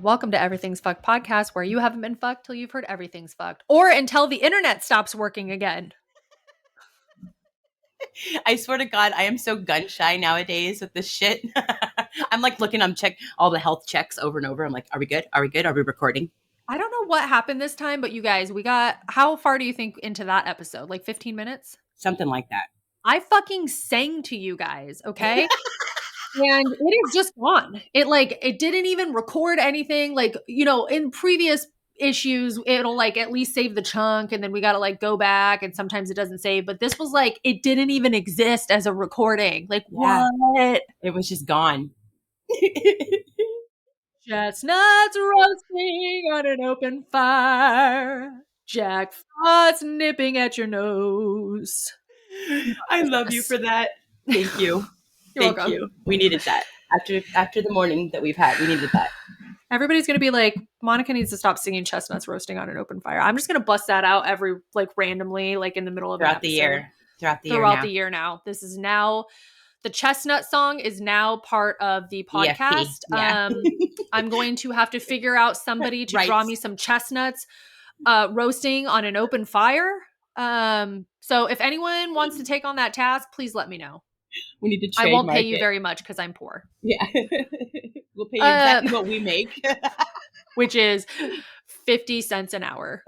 Welcome to Everything's Fucked podcast, where you haven't been fucked till you've heard everything's fucked, or until the internet stops working again. I swear to God, I am so gun shy nowadays with this shit. I'm like looking, I'm check all the health checks over and over. I'm like, are we good? Are we good? Are we recording? I don't know what happened this time, but you guys, we got, how far do you think into that episode? Like 15 minutes? Something like that. I fucking sang to you guys, okay? And it is just gone. It didn't even record anything. Like, you know, in previous issues, it'll like at least save the chunk and then we got to like go back and sometimes it doesn't save. But this was like, it didn't even exist as a recording. Like, Yeah. what? It was just gone. Chestnuts roasting on an open fire. Jackfruits nipping at your nose. I love you for that. Thank you. You're Thank welcome. you. We needed that. After the morning that we've had, we needed that. Everybody's going to be like, Monica needs to stop singing chestnuts roasting on an open fire. I'm just going to bust that out every, like, randomly, like in the middle of Throughout the year. Throughout the year now. This is now, the chestnut song is now part of the podcast. Yeah. I'm going to have to figure out somebody to draw me some chestnuts roasting on an open fire. So if anyone wants to take on that task, please let me know. We need to I won't pay you very much because I'm poor. Yeah. We'll pay you exactly what we make. Which is 50 cents an hour.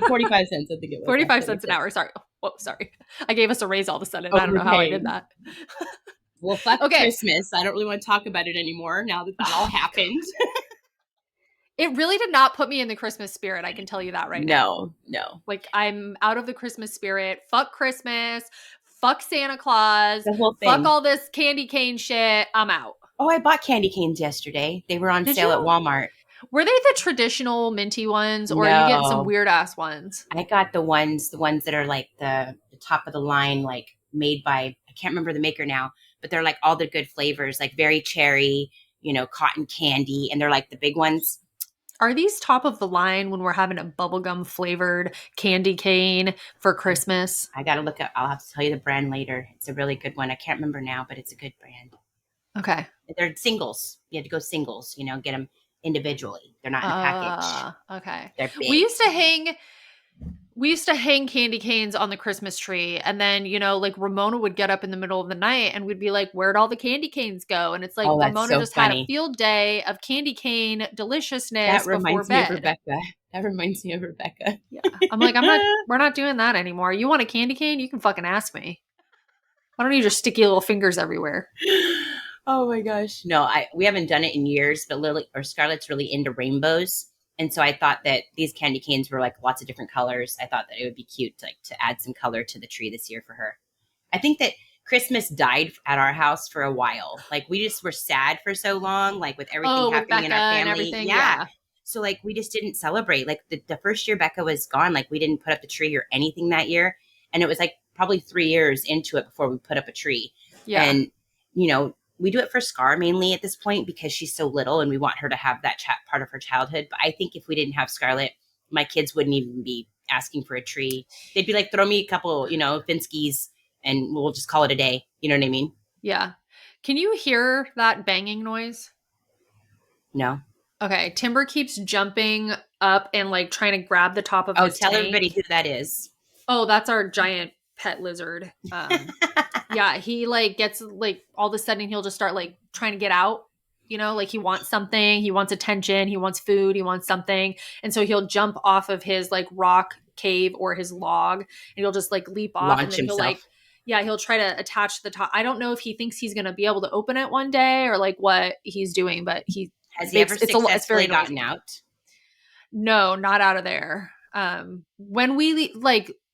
45 cents, I think it was. 45 cents an hour. Sorry. Oh, sorry. I gave us a raise all of a sudden. I don't know how I did that. Well, fuck Christmas. I don't really want to talk about it anymore now that all happened. It really did not put me in the Christmas spirit. I can tell you that right now. No. Like, I'm out of the Christmas spirit. Fuck Christmas. Fuck Santa Claus. The whole thing. Fuck all this candy cane shit. I'm out. Oh, I bought candy canes yesterday. They were on sale at Walmart. Were they the traditional minty ones, or are you getting some weird ass ones? I got the ones that are like the top of the line, like made by, I can't remember the maker now, but they're like all the good flavors, like very cherry, cotton candy, and they're like the big ones. Are these top of the line when we're having a bubblegum flavored candy cane for Christmas? I got to look up. I'll have to tell you the brand later. It's a really good one. I can't remember now, but it's a good brand. Okay. They're singles. You have to go singles, get them individually. They're not in a package. Okay. They're big. We used to hang candy canes on the Christmas tree, and then, like Ramona would get up in the middle of the night and we'd be like, where'd all the candy canes go? And it's like, Ramona just had a field day of candy cane deliciousness before bed. That reminds me of Rebecca. Yeah. I'm like, we're not doing that anymore. You want a candy cane? You can fucking ask me. I don't need your sticky little fingers everywhere. Oh my gosh. No, we haven't done it in years, but Scarlett's really into rainbows. And so I thought that these candy canes were like lots of different colors. I thought that it would be cute to add some color to the tree this year for her. I think that Christmas died at our house for a while. Like, we just were sad for so long, like with everything happening in our family. Yeah. So like, we just didn't celebrate. Like the first year Becca was gone, like we didn't put up the tree or anything that year. And it was like probably 3 years into it before we put up a tree. Yeah. And, we do it for Scar mainly at this point because she's so little and we want her to have that part of her childhood. But I think if we didn't have Scarlett, my kids wouldn't even be asking for a tree. They'd be like, throw me a couple, Finskys and we'll just call it a day. You know what I mean? Yeah. Can you hear that banging noise? No. Okay. Timber keeps jumping up and like trying to grab the top of his tank. Tell everybody who that is. Oh, that's our giant pet lizard. Yeah, he like gets like all of a sudden he'll just start like trying to get out, like he wants something, he wants attention, he wants food, he wants something. And so he'll jump off of his like rock cave or his log and he'll just like leap off and then he'll try to attach the top. I don't know if he thinks he's going to be able to open it one day or like what he's doing, but has he ever successfully gotten out? No, not out of there. When we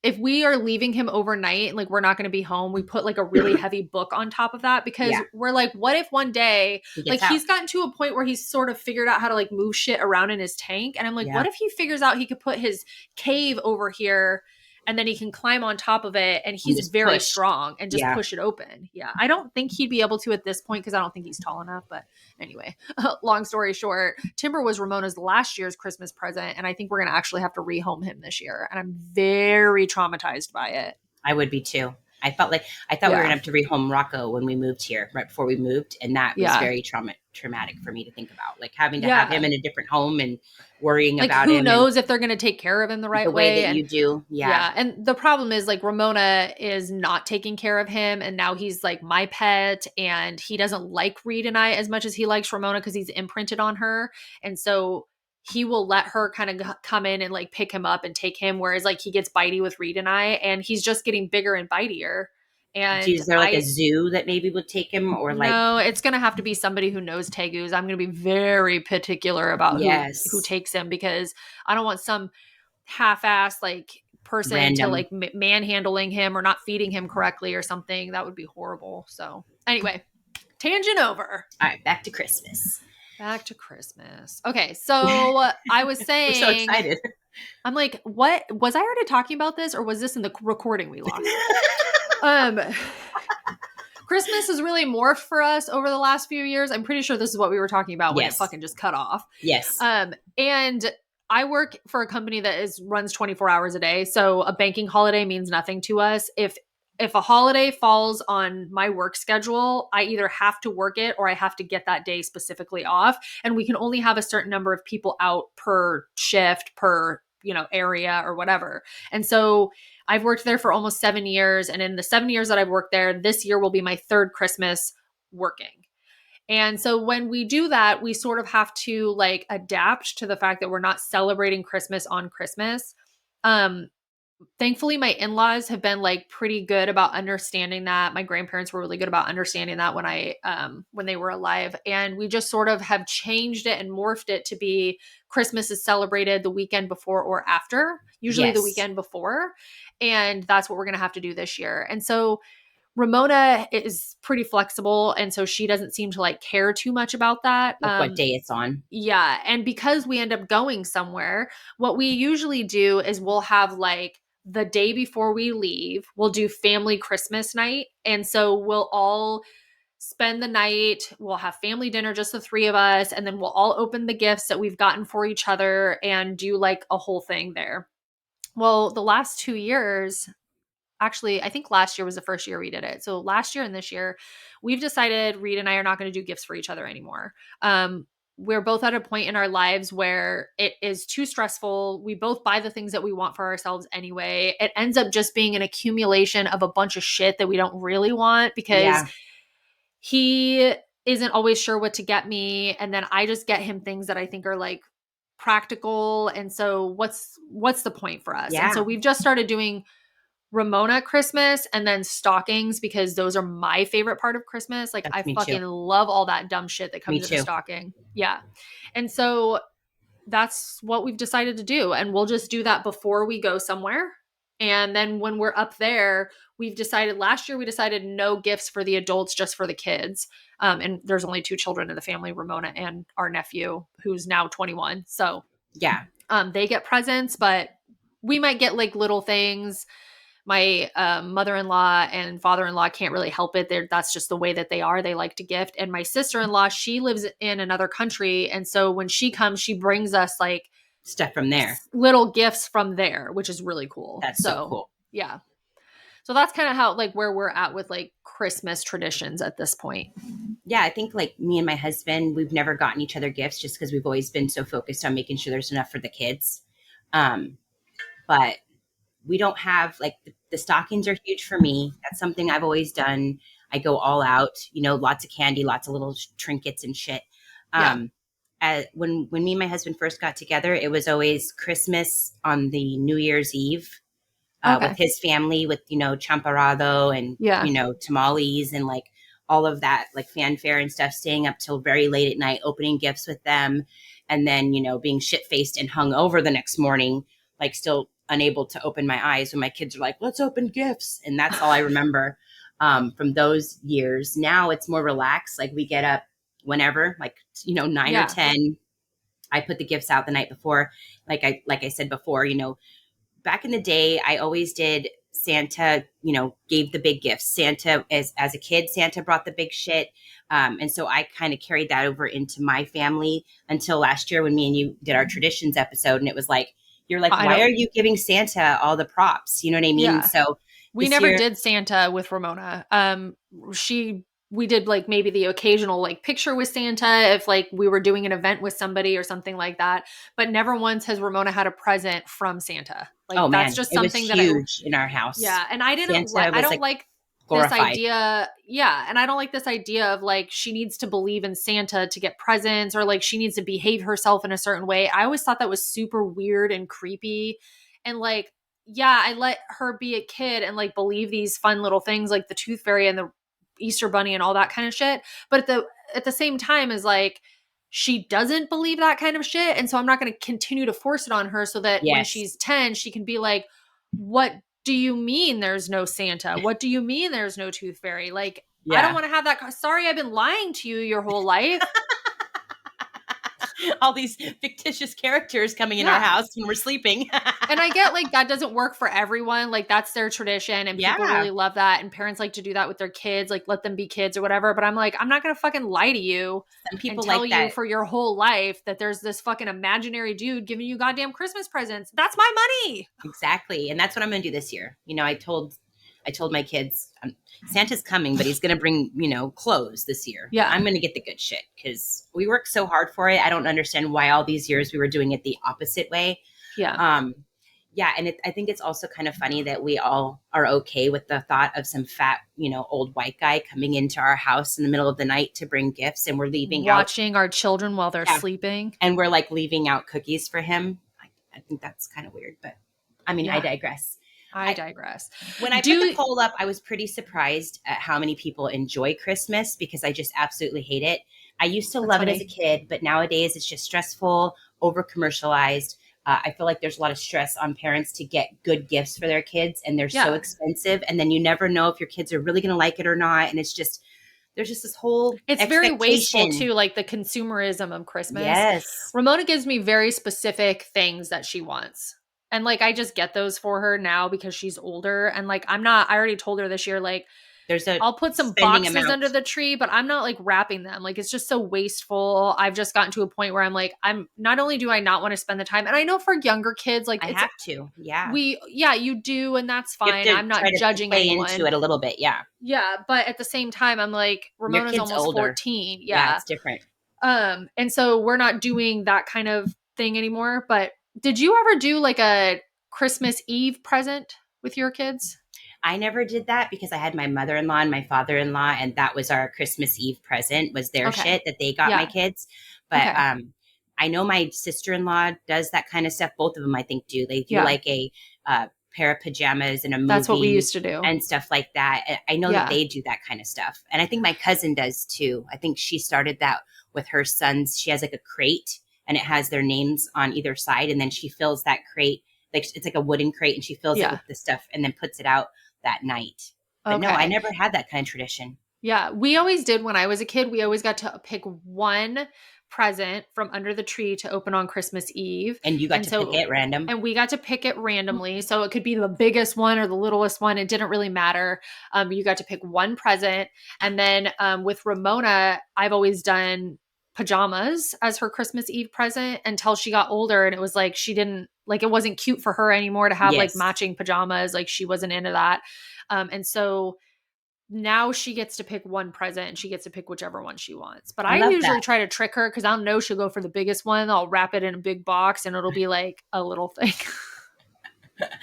if we are leaving him overnight, like we're not going to be home, we put like a really heavy book on top of that because we're like, what if one day, he's gotten to a point where he's sort of figured out how to like move shit around in his tank. And I'm like, what if he figures out he could put his cave over here and then he can climb on top of it and he's very strong and just push it open. Yeah. I don't think he'd be able to at this point because I don't think he's tall enough. But anyway, long story short, Timber was Ramona's last year's Christmas present. And I think we're going to actually have to rehome him this year. And I'm very traumatized by it. I would be too. I thought we were gonna Yeah. have to rehome Rocco when we moved here, right before we moved, and that was Yeah. very traumatic for me to think about, like having to have him Yeah. in a different home and worrying Like, about who him and knows if they're going to take care of him the the right way way? that And you do. Yeah, yeah. And the problem is, like, Ramona is not taking care of him. And now he's like my pet. And he doesn't like Reed and I as much as he likes Ramona because he's imprinted on her. And so he will let her kind of come in and like pick him up and take him. Whereas, like, he gets bitey with Reed and I, and he's just getting bigger and bitier. And is there like a zoo that maybe would take him, or like no, it's going to have to be somebody who knows Tegus. I'm going to be very particular about who yes, takes him, because I don't want some half-assed like person to random? like manhandling him or not feeding him correctly or something. That would be horrible. So anyway, tangent over. All right, back to Christmas. Back to Christmas. Okay, so I was We're so saying, excited. I'm like, what was I already talking about this, or was this in the recording we lost? Um Christmas has really morphed for us over the last few years. I'm pretty sure this is what we were talking about when it Yes, fucking just cut off. yes, And I work for a company that runs 24 hours a day. So a banking holiday means nothing to us. If a holiday falls on my work schedule, I either have to work it or I have to get that day specifically off. And we can only have a certain number of people out per shift, per, area or whatever. And so I've worked there for almost 7 years. And in the 7 years that I've worked there, this year will be my third Christmas working. And so when we do that, we sort of have to like adapt to the fact that we're not celebrating Christmas on Christmas. Um, Thankfully, my in-laws have been like pretty good about understanding that. My grandparents were really good about understanding that when they were alive. And we just sort of have changed it and morphed it to be Christmas is celebrated the weekend before or after, usually the yes. weekend before. And that's what we're going to have to do this year. And so Ramona is pretty flexible, and so she doesn't seem to like care too much about that. Like what day it's on. Yeah, and because we end up going somewhere, what we usually do is we'll have like the day before we leave, we'll do family Christmas night, and so we'll all spend the night, we'll have family dinner, just the three of us, and then we'll all open the gifts that we've gotten for each other and do like a whole thing there. Well, the last 2 years, actually, I think last year was the first year we did it. So last year and this year, we've decided Reed and I are not going to do gifts for each other anymore. We're both at a point in our lives where it is too stressful. We both buy the things that we want for ourselves anyway. It ends up just being an accumulation of a bunch of shit that we don't really want, because Yeah, he isn't always sure what to get me. And then I just get him things that I think are like practical. And so what's the point for us? And yeah. so we've just started doing Ramona Christmas and then stockings, because those are my favorite part of Christmas. Like, That's I me too. fucking love all that dumb shit that Me comes in a too. stocking. Yeah. And so that's what we've decided to do. And we'll just do that before we go somewhere. And then when we're up there, last year we decided no gifts for the adults, just for the kids. And there's only two children in the family, Ramona and our nephew, who's now 21. So Yeah, they get presents, but we might get like little things. My mother-in-law and father-in-law can't really help it. That's just the way that they are. They like to gift. And my sister-in-law, she lives in another country. And so when she comes, she brings us like stuff from there. little gifts from there, which is really cool. That's so So cool. yeah. So that's kind of how like where we're at with like Christmas traditions at this point. Yeah, I think like me and my husband, we've never gotten each other gifts just because we've always been so focused on making sure there's enough for the kids. But we don't have like the stockings are huge for me. That's something I've always done. I go all out, lots of candy, lots of little trinkets and shit. Yeah. When me and my husband first got together, it was always Christmas on the New Year's Eve with Okay. his family, with champorado and Yeah. tamales and like all of that like fanfare and stuff. Staying up till very late at night, opening gifts with them, and then being shit faced and hung over the next morning, like still unable to open my eyes when my kids are like, let's open gifts. And that's all I remember from those years. Now it's more relaxed. Like we get up whenever, like, 9 or Yeah. 10. I put the gifts out the night before. Like I said before, back in the day, I always did Santa, gave the big gifts. Santa, as a kid, Santa brought the big shit. And so I kind of carried that over into my family until last year when me and you did our traditions episode. And it was like, you're like, I why don't, are you giving Santa all the props? You know what I mean? yeah. So We this never year, did Santa with Ramona. She we did like maybe the occasional like picture with Santa if like we were doing an event with somebody or something like that, but never once has Ramona had a present from Santa. oh Like that's man, just it was something that I huge in our house. yeah, and I didn't like Santa I was don't like like this glorified. idea. Yeah, and I don't like this idea of like she needs to believe in Santa to get presents or like she needs to behave herself in a certain way. I always thought that was super weird and creepy. And like yeah, I let her be a kid and like believe these fun little things like the tooth fairy and the Easter bunny and all that kind of shit. But at the same time is like she doesn't believe that kind of shit, and so I'm not going to continue to force it on her so that when Yes. she's 10 she can be like, what do you mean there's no Santa? What do you mean there's no tooth fairy? Like, I don't Yeah. want to have that. Sorry, I've been lying to you your whole life. All these fictitious characters coming in our Yeah. house when we're sleeping. And I get like that doesn't work for everyone. Like, that's their tradition, and people Yeah. really love that. And parents like to do that with their kids, like, let them be kids or whatever. But I'm like, I'm not going to fucking lie to you Some and people tell like you that. for your whole life that there's this fucking imaginary dude giving you goddamn Christmas presents. That's my money. Exactly. And that's what I'm going to do this year. I told my kids, Santa's coming, but he's going to bring, clothes this year. Yeah. I'm going to get the good shit because we worked so hard for it. I don't understand why all these years we were doing it the opposite way. Yeah. Yeah. And I think it's also kind of funny that we all are okay with the thought of some fat, old white guy coming into our house in the middle of the night to bring gifts, and we're leaving out, Watching our children while they're yeah, sleeping. and we're like leaving out cookies for him. I think that's kind of weird, but I mean, I Yeah. digress. I digress. When I put the Do poll up, I was pretty surprised at how many people enjoy Christmas because I just absolutely hate it. I used to That's love it as a funny. kid, but nowadays it's just stressful, over commercialized. I feel like there's a lot of stress on parents to get good gifts for their kids, and they're so Yeah. expensive. And then you never know if your kids are really going to like it or not. And it's just, there's just this whole It's very wasteful expectation. too, like the consumerism of Christmas. Yes. Ramona gives me very specific things that she wants. And like I just get those for her now because she's older. And like I already told her this year, like, There's a I'll put some spending boxes amount. under the tree, but I'm not like wrapping them. Like it's just so wasteful. I've just gotten to a point where I'm like, I'm not only do I not want to spend the time, and I know for younger kids, like I it's have to. Yeah. yeah, you do, and that's You have fine. to I'm try not to judging play into anyone. it a little bit. Yeah. Yeah, but at the same time, I'm like, Your Ramona's kid's almost older. 14. Yeah, Yeah. it's different. And so we're not doing that kind of thing anymore. But did you ever do like a Christmas Eve present with your kids? I never did that because I had my mother-in-law and my father-in-law, and that was our Christmas Eve present, was their Okay. shit that they got my Yeah. kids. But Okay. I know my sister-in-law does that kind of stuff. Both of them, I think, do. They do Yeah. like a pair of pajamas and a That's what we movie used to do. and stuff like that. And I know that Yeah. they do that kind of stuff. And I think my cousin does too. I think she started that with her sons. She has like a crate and it has their names on either side. And then she fills that crate, like it's like a wooden crate, and she fills it Yeah. with the stuff and then puts it out that night. But no, I Okay. never had that kind of tradition. Yeah. We always did when I was a kid. We always got to pick one present from under the tree to open on Christmas Eve. And you got And to pick so it random. and we got to pick it randomly. So it could be the biggest one or the littlest one. It didn't really matter. You got to pick one present. And then with Ramona, I've always done pajamas as her Christmas Eve present until she got older. And it was like she didn't like it wasn't cute for her anymore to have like Yes. matching pajamas. Like she wasn't into that. And so now she gets to pick one present and she gets to pick whichever one she wants. But I I love that. usually try to trick her because I'll know she'll go for the biggest one. I'll wrap it in a big box and it'll be like a little thing.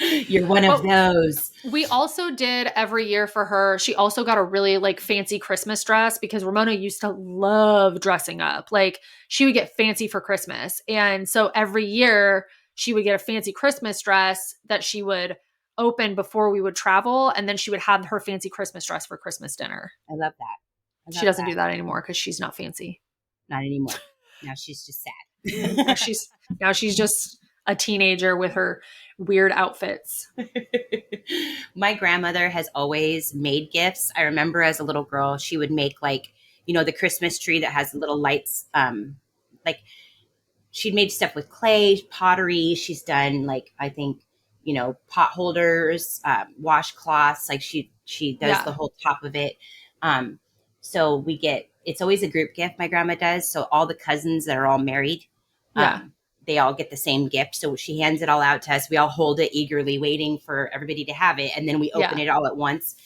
You're one of But those. we also did every year for her. She also got a really like fancy Christmas dress because Ramona used to love dressing up. Like she would get fancy for Christmas. And so every year she would get a fancy Christmas dress that she would open before we would travel. And then she would have her fancy Christmas dress for Christmas dinner. I love that. I She love doesn't that. do that anymore because she's not fancy. Not anymore. Now she's just Now sad. she's just a teenager with her weird outfits. My grandmother has always made gifts. I remember as a little girl, she would make like, the Christmas tree that has little lights. Like she'd made stuff with clay, pottery. She's done like, I think, pot holders, washcloths. Like she does the Yeah. whole top of it. Um, so it's always a group gift my grandma does. So all the cousins that are all married, Yeah. um, they all get the same gift. So she hands it all out to us. We all hold it eagerly, waiting for everybody to have it. And then we open Yeah. it all at once.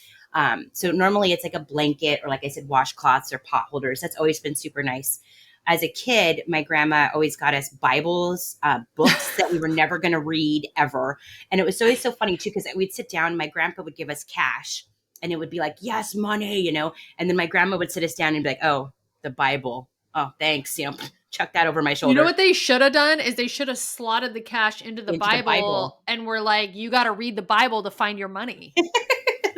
So normally it's like a blanket or, like I said, washcloths or pot holders. That's always been super nice. As a kid, my grandma always got us Bibles, books that we were never going to read ever. And it was always so funny too, because we'd sit down, my grandpa would give us cash and it would be like, yes, money, you know, and then my grandma would sit us down and be like, oh, the Bible. Oh, thanks. You know, chuck that over my You know shoulder what they should have done is they should have slotted the cash into the into the Bible. Bible and were like, you got to read the Bible to find your money.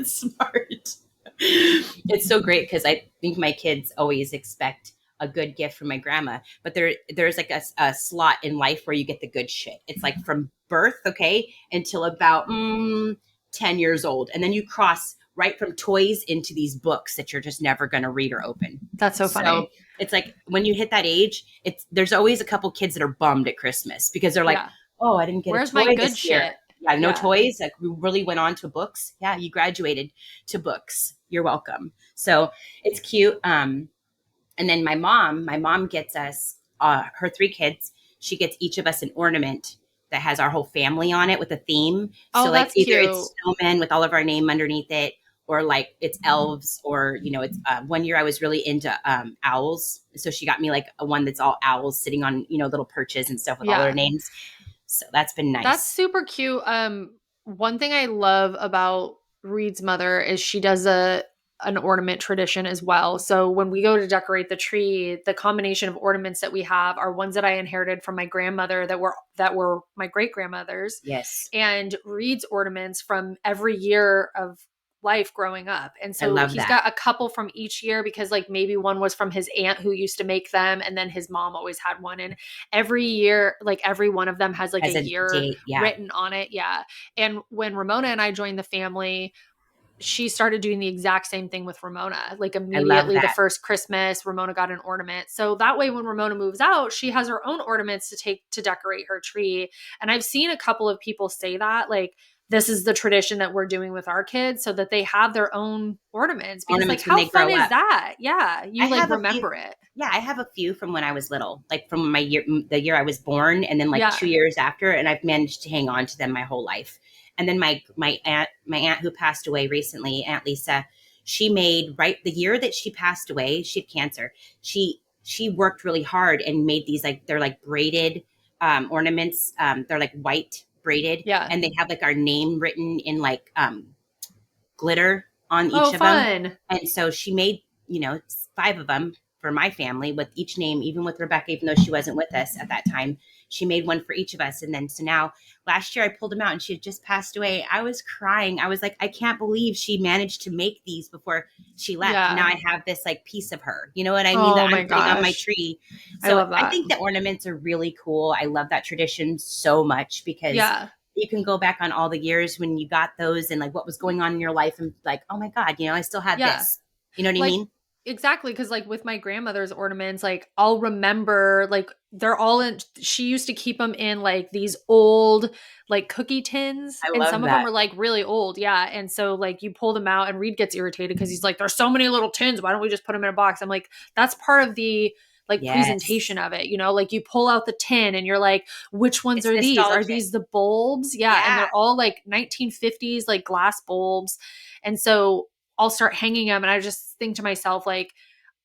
Smart. It's so great because I think my kids always expect a good gift from my grandma, but there's like a slot in life where you get the good shit. It's like from birth, okay, until about 10 years old. And then you cross right from toys into these books that you're just never going to read or open. That's so funny. It's like when you hit that age, there's always a couple kids that are bummed at Christmas because they're like, Yeah. oh, I didn't get Where's a toy my good this year. shit? Yeah, no Yeah. toys. Like we really went on to books. Yeah, you graduated to books. You're welcome. So it's cute. And then my mom gets us, her three kids. She gets each of us an ornament that has our whole family on it with a theme. Oh, So like that's either cute. it's snowmen with all of our name underneath it, or like it's elves, or you know, it's one year I was really into owls. So she got me like a one that's all owls sitting on, you know, little perches and stuff with all their Yeah. names. So that's been That's nice. super cute. One thing I love about Reed's mother is she does an ornament tradition as well. So when we go to decorate the tree, the combination of ornaments that we have are ones that I inherited from my grandmother that were my great grandmother's, Yes. and Reed's ornaments from every year of life growing up. And I so love he's that. got a couple from each year because like maybe one was from his aunt who used to make them, and then his mom always had one. And every year, like every one of them has like As a a year date. Yeah. written on it. Yeah. And when Ramona and I joined the family, she started doing the exact same thing with Ramona. Like I love immediately the that. first Christmas, Ramona got an ornament. So that way when Ramona moves out, she has her own ornaments to take to decorate her tree. And I've seen a couple of people say that, like, this is the tradition that we're doing with our kids so that they have their own ornaments, because like Ornaments when how they fun grow is up. that? Yeah. I You like have a few. remember it. Yeah, I have a few from when I was little, like from my year, the year I was born, and then like Yeah. 2 years after, and I've managed to hang on to them my whole life. And then my aunt who passed away recently, Aunt Lisa, she made right the year that she passed away. She had cancer. She worked really hard and made these like they're like braided ornaments. They're like white braided, Yeah. and they have like our name written in like glitter on Oh, each of them. fun. And so she made, you know, 5 of them for my family with each name, even with Rebecca, even though she wasn't with us at that time. She made one for each of us. And then so now last year I pulled them out and she had just passed away. I was crying. I was like, I can't believe she managed to make these before she left. And now Yeah. I have this like piece of her, you know what I mean? Oh That my I'm putting on my gosh. tree. I So love I that. think the ornaments are really cool. I love that tradition so much because Yeah. you can go back on all the years when you got those and like what was going on in your life and like, oh my God, you know, I still had Yeah. this. You know what I Like mean? exactly, because like with my grandmother's ornaments, like I'll remember like they're all in, she used to keep them in like these old like cookie tins, I and love some of them that. are like really old. Yeah. And so like you pull them out and Reed gets irritated because he's like, there's so many little tins, why don't we just put them in a box? I'm like, that's part of the like Yes. presentation of it, you know, like you pull out the tin and you're like, which ones It's are these? Are nostalgic. these the bulbs? Yeah. And Yeah. they're all like 1950s like glass bulbs. And so I'll start hanging them, and I just think to myself like,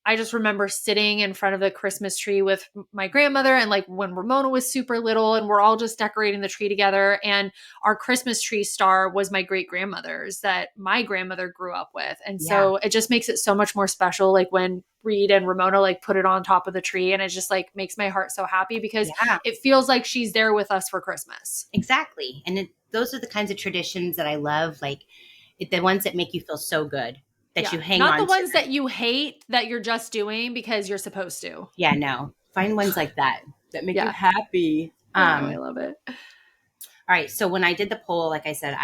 I just remember sitting in front of the Christmas tree with my grandmother, and like when Ramona was super little and we're all just decorating the tree together. And our Christmas tree star was my great grandmother's that my grandmother grew up with. And Yeah. so it just makes it so much more special. Like when Reed and Ramona like put it on top of the tree, and it just like makes my heart so happy because Yeah. it feels like she's there with us for Christmas. Exactly. And those are the kinds of traditions that I love, like the ones that make you feel so good that you Yeah. hang Not the on to ones them. that you hate that you're just doing because you're supposed to. Yeah, no. Find ones like that that make you Yeah. happy. I know. I love it. All right. So when I did the poll, like I said,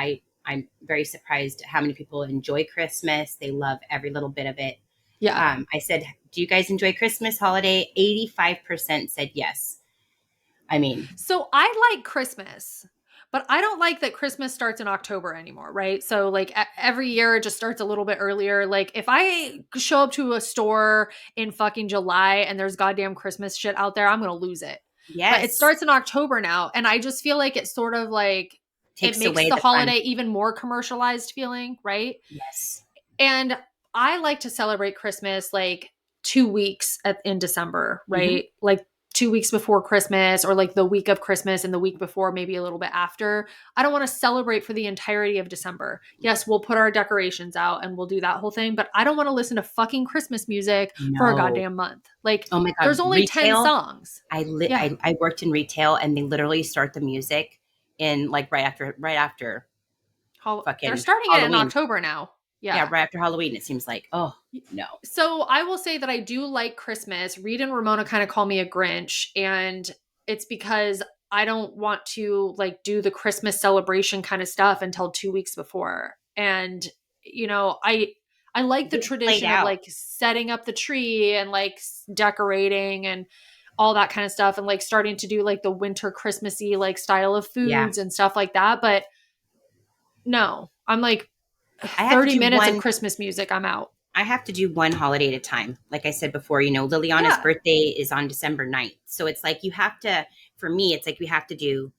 I'm very surprised at how many people enjoy Christmas. They love every little bit of it. Yeah. I said, do you guys enjoy Christmas holiday? 85% said yes. I mean, So I like Christmas, but I don't like that Christmas starts in October anymore, right? So like every year it just starts a little bit earlier. Like if I show up to a store in fucking July and there's goddamn Christmas shit out there, I'm going to lose it. but it Yes. starts in October now. And I just feel like it sort of like, it Takes makes away the the fun. holiday even more commercialized feeling, right? Yes. And I like to celebrate Christmas like 2 weeks in December, Hmm. right? Like 2 weeks before Christmas, or like the week of Christmas and the week before, maybe a little bit after. I don't want to celebrate for the entirety of December. Yes, we'll put our decorations out and we'll do that whole thing, but I don't want to listen to fucking Christmas music for a No. goddamn month. Like, Oh my God. there's only 10 Retail. songs. I, li- Yeah. I worked in retail and they literally start the music in like right after They're fucking starting it in Halloween. October now. Yeah, Yeah. right after Halloween. It seems like, oh no. So I will say that I do like Christmas. Reed and Ramona kind of call me a Grinch, and it's because I don't want to like do the Christmas celebration kind of stuff until 2 weeks before. And I like the Get it played tradition of out. like setting up the tree and like decorating and all that kind of stuff, and like starting to do like the winter Christmassy like style of Yeah. foods and stuff like that. But no, I'm like I have to 30 do minutes of one Christmas music, I'm out. I have to do one holiday at a time. Like I said before, Liliana's Yeah. birthday is on December 9th. So it's like you have to, for me, it's like we have to do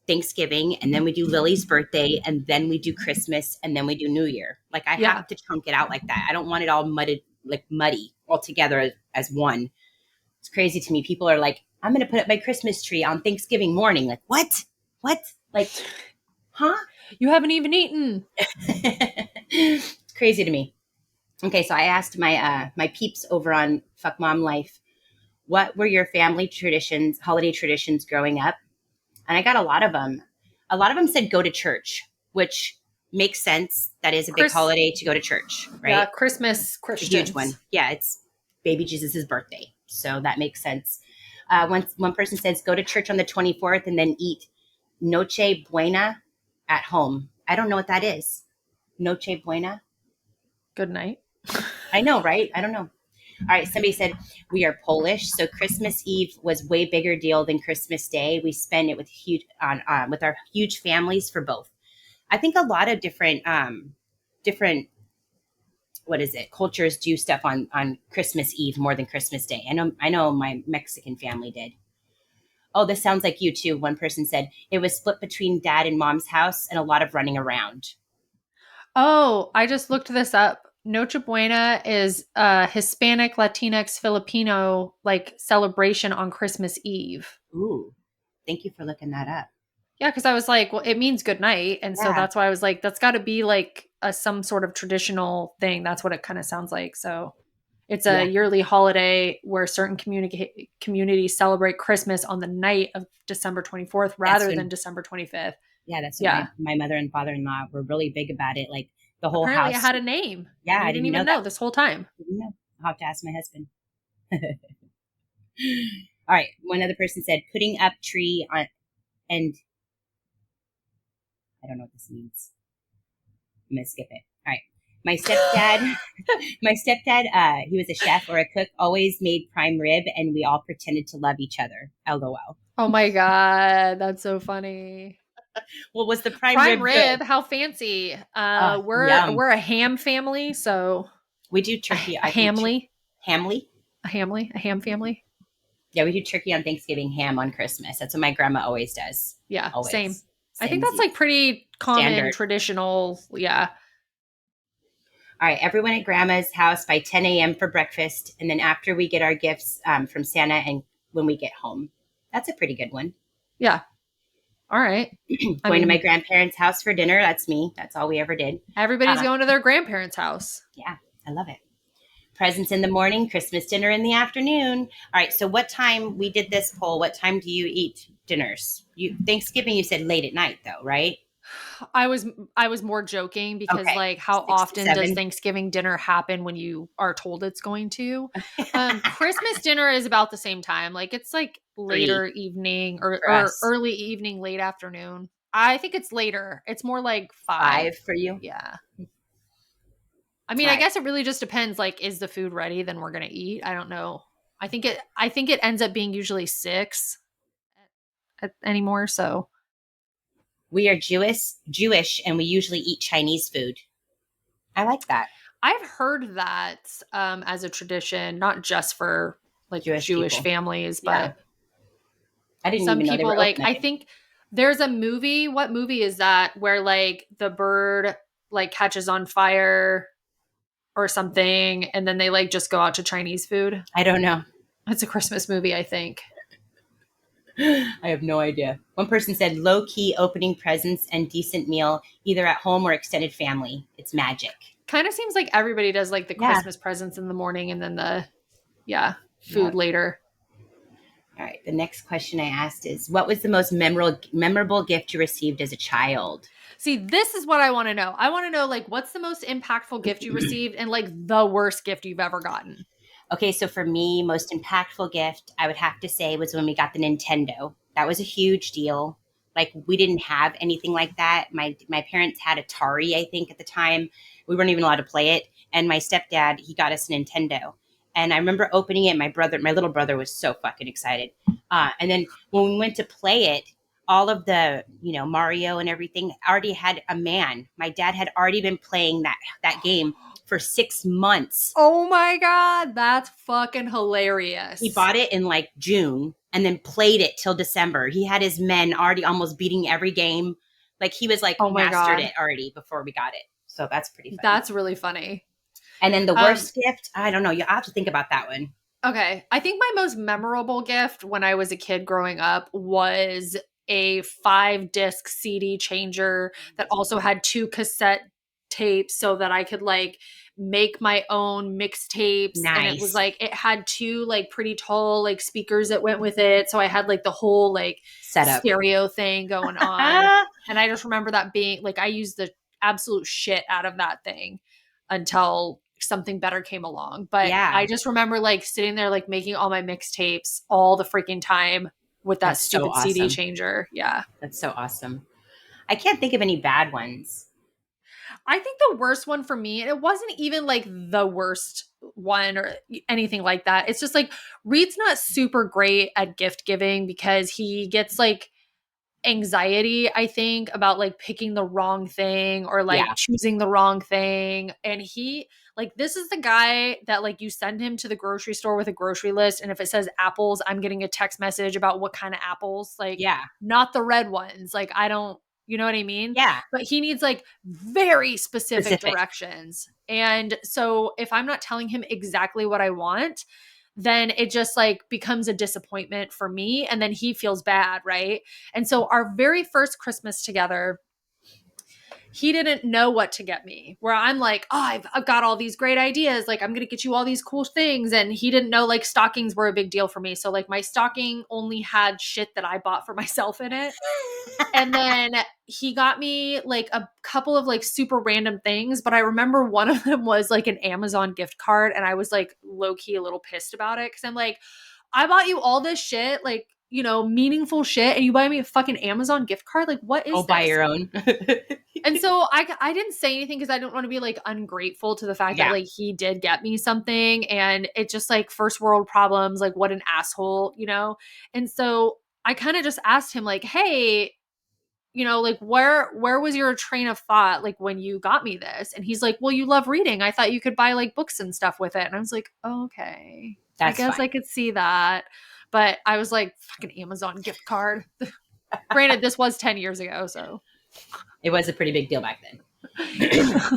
Thanksgiving and then we do Lily's birthday and then we do Christmas and then we do New Year. Like I Yeah. have to chunk it out like that. I don't want it all muddy all together as one. It's crazy to me. People are like, I'm going to put up my Christmas tree on Thanksgiving morning. Like, what? What? Like, huh? You haven't even eaten. It's crazy to me. Okay, so I asked my peeps over on Fuck Mom Life, what were your family traditions, holiday traditions growing up? And I got a lot of them. A lot of them said go to church, which makes sense. That is a big Chris, holiday to go to church, yeah, right? Christmas It's a huge Christians. one. Yeah, it's baby Jesus's birthday, so that makes sense. One person says go to church on the 24th and then eat Noche Buena at home. I don't know what that is. Noche Buena. Good night. I know, right? I don't know. All right, somebody said we are Polish, so Christmas Eve was way bigger deal than Christmas Day. We spend it with our huge families for both. I think a lot of different what is it cultures do stuff on Christmas Eve more than Christmas Day. I know my Mexican family did. Oh, this sounds like you too. One person said it was split between dad and mom's house and a lot of running around. Oh, I just looked this up. Noche Buena is a Hispanic, Latinx, Filipino like celebration on Christmas Eve. Ooh, thank you for looking that up. Yeah, because I was like, well, it means good night. And so Yeah, that's why I was like, that's got to be like some sort of traditional thing. That's what it kind of sounds like. So it's a yeah, yearly holiday where certain communities celebrate Christmas on the night of December 24th that's rather than when December 25th. yeah, that's what Yeah. my mother and father-in-law were really big about it. Like the whole Apparently it house. had a name Yeah, and I you didn't didn't know even that. know this whole time. I didn't know. I'll have to ask my husband. All right. One other person said putting up tree on, and I don't know what this means. I'm gonna skip it. All right. My stepdad, he was a chef or a cook, always made prime rib, and we all pretended to love each other. LOL. Oh my God. That's so funny. Well, was the prime Prime rib good? rib, how fancy. Yum. We're a ham family, so We do a, turkey. a I think hamly, hamly. a ham family. Yeah, we do turkey on Thanksgiving, ham on Christmas. That's what my grandma always does. Yeah, same. Always. I think Same as that's you. like pretty common, Standard. traditional. Yeah. All right, everyone at grandma's house by 10 a.m. for breakfast. And then after we get our gifts from Santa and when we get home. That's a pretty good one. Yeah. All right. I Going to my mean, grandparents' house for dinner. That's me. That's all we ever did. everybody's going to their grandparents' house. Yeah, I love it. Presents in the morning, Christmas dinner in the afternoon. All right, so what time we did this poll? What time do you eat dinners? Thanksgiving, you said late at night, though, right? I was more joking because Okay, like how 6 to often does 7. Thanksgiving dinner happen when you are told it's going to? Christmas dinner is about the same time. Like it's like 3 later evening or, for or us. early evening, late afternoon. I think it's later. It's more like 5. 5 for you. Yeah. I mean, All I right. guess it really just depends. Like, is the food ready? Then we're gonna eat. I don't know. I think it ends up being usually 6 anymore. So We are Jewish, and we usually eat Chinese food. I like that. I've heard that as a tradition, not just for like Jewish Jewish people. families, Yeah. but I didn't Some even know they people were like, open that I late. think there's a movie. What movie is that where like the bird like catches on fire or something and then they like just go out to Chinese food? I don't know. It's a Christmas movie, I think. I have no idea. One person said low key opening presents and decent meal, either at home or extended family. It's magic. Kind of seems like everybody does like the Yeah. Christmas presents in the morning and then the, yeah, food Yep. later. All right. The next question I asked is, what was the most memorable gift you received as a child? See, this is what I want to know. I want to know like what's the most impactful gift you received and like the worst gift you've ever gotten. Okay, so for me, most impactful gift I would have to say was when we got the Nintendo. That was a huge deal. Like we didn't have anything like that. My parents had Atari, I think, at the time. We weren't even allowed to play it. And my stepdad, he got us a Nintendo. And I remember opening it. My little brother was so fucking excited. And then when we went to play it, all of the, Mario and everything already had a man. My dad had already been playing that game for 6 months. Oh my God, that's fucking He hilarious. bought it in like June and then played it till December. He had his men already almost beating every game. Like he was like Oh my mastered God, it already before we got it. So that's pretty funny. that's really funny. And then the Um, worst gift, I don't know. You have to think about that one. okay. I think my most memorable gift when I was a kid growing up was a 5 disc CD changer that also had 2 cassette tapes so that I could like make my own mixtapes. And it was Nice like, it had 2 like pretty tall like speakers that went with it. So I had like the whole like setup. stereo thing going on. And I just remember that being like, I used the absolute shit out of that thing until something better came along. But Yeah, I just remember like sitting there, like making all my mixtapes all the freaking time with that that's so stupid CD awesome. changer. Yeah. That's so awesome. I can't think of any bad ones. I think the worst one for me, and it wasn't even like the worst one or anything like that. It's just like Reed's not super great at gift giving because he gets like anxiety, I think, about like picking the wrong thing or like Yeah. choosing the wrong thing. And he, like, this is the guy that like you send him to the grocery store with a grocery list. And if it says apples, I'm getting a text message about what kind of apples, like, Yeah. not the red ones. Like, I don't, you know what I mean? Yeah. But he needs like very specific Specific. directions. And so if I'm not telling him exactly what I want, then it just like becomes a disappointment for me. And then he feels bad. Right. And so our very first Christmas together, he didn't know what to get me. Where I'm like, oh, I've got all these great ideas. Like, I'm going to get you all these cool things. And he didn't know like stockings were a big deal for me. So, like, my stocking only had shit that I bought for myself in it. And then he got me like a couple of like super random things. But I remember one of them was like an Amazon gift card. And I was like low key a little pissed about it. Cause I'm like, I bought you all this shit, like, meaningful shit, and you buy me a fucking Amazon gift card? Like, what Go is buy this? your own. And so I didn't say anything because I didn't want to be like ungrateful to the fact that Yeah. like he did get me something, and it just like first world problems, like what an asshole. And so I kind of just asked him like, hey, like where was your train of thought like when you got me this? And he's like, well, you love reading. I thought you could buy like books and stuff with it. And I was like, oh, okay, I That's guess I fine. could see that. But I was like, fucking Amazon gift card. Granted, this was 10 years ago, so It was a pretty big deal back then. yeah.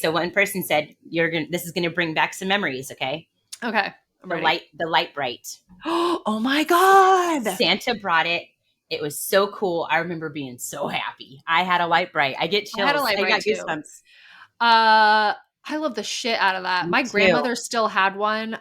So one person said, this is gonna bring back some memories, okay? Okay, I'm ready. The light bright. Oh my god. Santa brought it. It was so cool. I remember being so happy. I had a light bright. I get I had a chills. light I bright got too. goosebumps. I love the shit out of that. Me My too. grandmother still had one.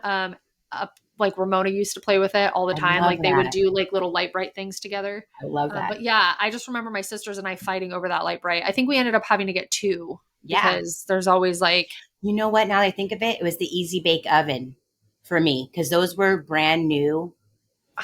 Like Ramona used to play with it all the I time. love Like they would that. do like little light bright things together. I love that. But yeah, I just remember my sisters and I fighting over that light bright. I think we ended up having to get 2 Yeah. because there's always like, You know what? Now that I think of it, it was the Easy Bake Oven for me because those were brand new.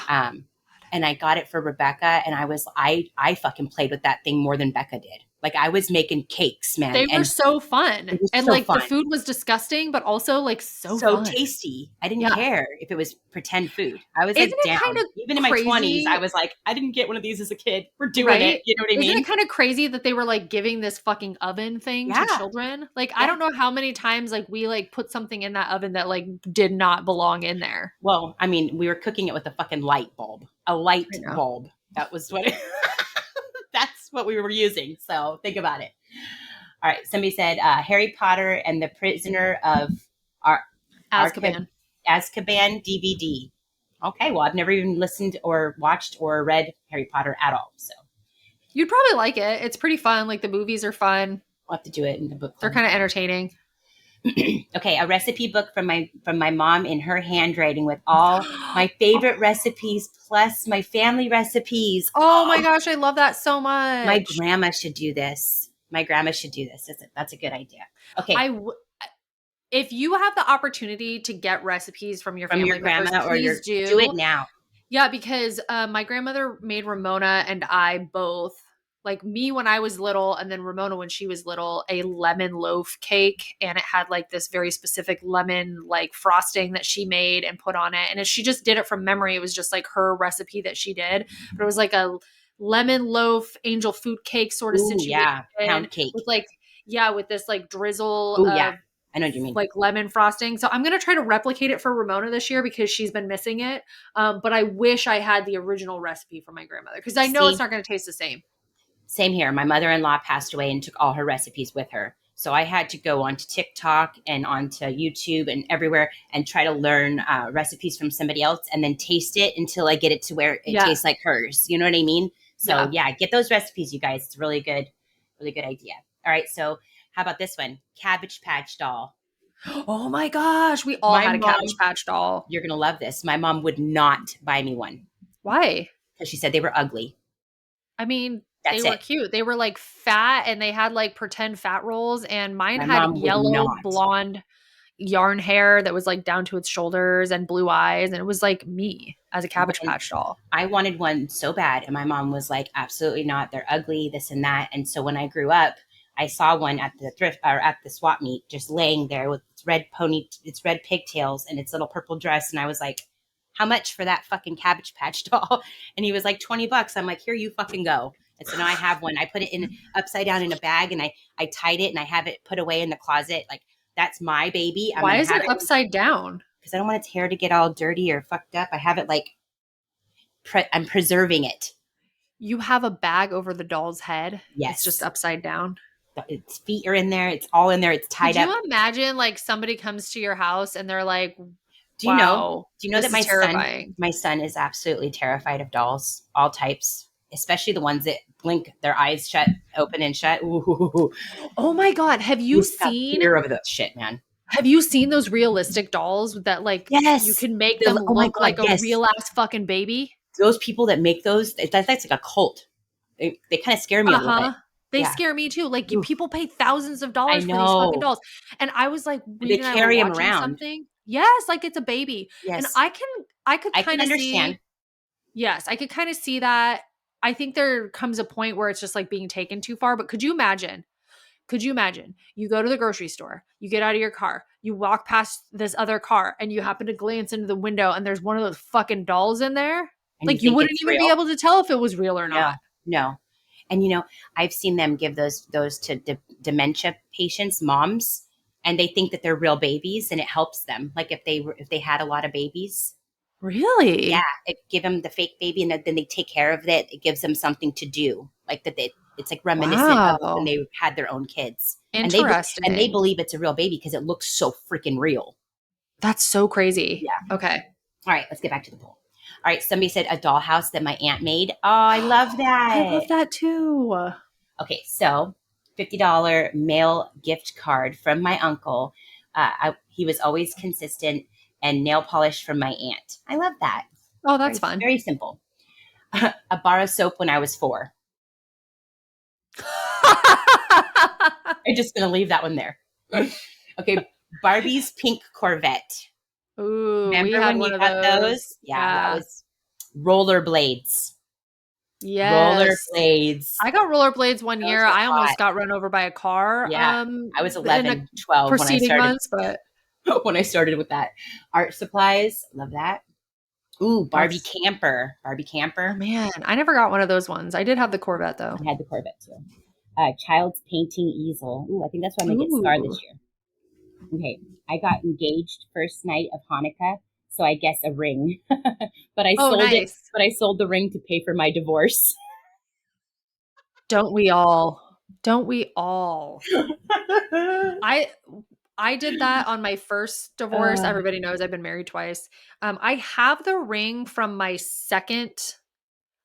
And I got it for Rebecca, and I fucking played with that thing more than Becca did. Like I was making cakes, man, They were and so fun. it was And so like the fun. food was disgusting, but also like so So fun. tasty. I didn't Yeah. care if it was pretend food. I was Isn't like it kind down. of Even in my 20s, I crazy, was like, I didn't get one of these as a kid. We're doing it. right? You know what I Isn't it mean? kind of crazy that they were like giving this fucking oven thing to Yeah. children? Like I Yeah. don't know how many times like we like put something in that oven that like did not belong in there. Well, I mean, we were cooking it with a fucking light bulb. A I light know. bulb. That was what that's what we were using. So think about it. All right. Somebody said Harry Potter and the Prisoner of Ar- Arca- Azkaban. Azkaban DVD. Okay. Well, I've never even listened or watched or read Harry Potter at all. So You'd probably like it. It's pretty fun. Like the movies are fun. we'll have to do it in the book They're club. kind of entertaining. Okay, a recipe book from my mom in her handwriting with all my favorite recipes plus my family recipes. Oh my gosh, I love that so My much. grandma should do this. My grandma should do this. That's a good idea. Okay, I w- if you have the opportunity to get recipes from your from your family members, grandma or please your do it do. now. Yeah, because my grandmother made Ramona and I both, like me when I was little, and then Ramona when she was little, a lemon loaf cake. And it had like this very specific lemon like frosting that she made and put on it. And if she just did it from memory, it was just like her recipe that she did. But it was like a lemon loaf angel food cake sort of Ooh, situation yeah, pound cake. with like, yeah, with this like drizzle Ooh, yeah, of I know what you mean. like lemon frosting. So I'm going to try to replicate it for Ramona this year because she's been missing it. But I wish I had the original recipe from my grandmother because I know it's See, not going to taste the same. same here. My mother-in-law passed away and took all her recipes with her. So I had to go onto TikTok and onto YouTube and everywhere and try to learn recipes from somebody else and then taste it until I get it to where it Yeah. tastes like hers. You know what I mean? So Yeah. yeah, get those recipes, you guys. It's really good idea. All right. So how about this one? Cabbage Patch Doll. Oh my gosh. We all My had a Cabbage mom, Patch doll. you're going to love this. My mom would not buy me one Why? because she said they were ugly. I mean, they That's were it. cute. They were like fat and they had like pretend fat rolls. And mine My had mom would yellow, not. blonde yarn hair that was like down to its shoulders and blue eyes. And it was like me as a Cabbage When Patch doll. I wanted one so bad, and my mom was like, "Absolutely not! They're ugly, this and that." And so when I grew up, I saw one at the thrift or at the swap meet, just laying there with its red pigtails, and its little purple dress, and I was like, "How much for that fucking Cabbage Patch doll?" And he was like, $20. I'm like, "Here you fucking go." And so now I have one. I put it in upside down in a bag, and I tied it, and I have it put away in the closet. Like that's my baby. I'm Why gonna is have it it upside down? because I don't want its hair to get all dirty or fucked up. I have it like I'm preserving it. You have a bag over the doll's head. It's just Yes. upside down. Its feet are in there. It's all in there. It's Could tied up. you imagine like somebody comes to your house and they're like, Do you know? "Wow, Do you know that this is terrifying." my son is absolutely terrified of dolls, all types, especially the ones that blink their eyes shut, open and shut. Ooh, Oh my god, he's got fear of that shit, man. have you seen those realistic dolls that like you Yes. can make them Oh my look god, like a yes. real ass fucking baby? Those people that make those, that's like a cult. They kind of scare me a little bit. Uh-huh. They Yeah. scare me too. Like Oof, people pay thousands of I dollars for these fucking know. dolls. And I was like, And they Reed and I were carry them watching around. something. Yes, like it's a baby. And Yes. I could I can kind of understand. see. Yes, I could kind of see that. I think there comes a point where it's just like being taken too far. But could you imagine? Could you imagine? You go to the grocery store, you get out of your car, you walk past this other car, and you happen to glance into the window and there's one of those fucking dolls in there? And you Like you think wouldn't it's even be real. able to tell if it was real or No, not. no. And I've seen them give those to dementia patients, moms, and they think that they're real babies, and it helps them. Like if they had a lot of babies, yeah, Really? it give them the fake baby, and then they take care of it. It gives them something to do, like that. It's like reminiscent of when Wow. they had their own kids, and they Interesting. believe it's a real baby because it looks so freaking real. That's so crazy. Yeah. Okay. All right, let's get back to the poll. All right, somebody said a dollhouse that my aunt made. Oh, I love I that. love that too. Okay, so $50 mail gift card from my uncle. He was always consistent, and nail polish from my aunt. I love that. Oh, that's Very, fun. very simple. A bar of soap when I was 4. I'm just going to leave that one there. Okay, Barbie's pink Corvette. Ooh, we Remember had when one you of got those. those? Yeah, that Yeah. was rollerblades. Yes. Rollerblades. I got rollerblades one Those year. were I hot. almost got run over by a car Yeah. I was in a 11, 12 when I preceding started months, but when I started with that. Art supplies, love that. Ooh, Barbie that's camper. Barbie oh camper. man, I never got one of those ones. I did have the Corvette though. I had the Corvette too. Child's painting easel. Ooh, I think that's why I'm gonna get Scar Ooh. this year. Okay, I got engaged first night of Hanukkah, so I guess a ring. But I Oh, sold it. nice. But I sold the ring to pay for my divorce. Don't we all? Don't we all? I I did that on my first divorce. uh, Everybody knows I've been married twice. I have the ring from my second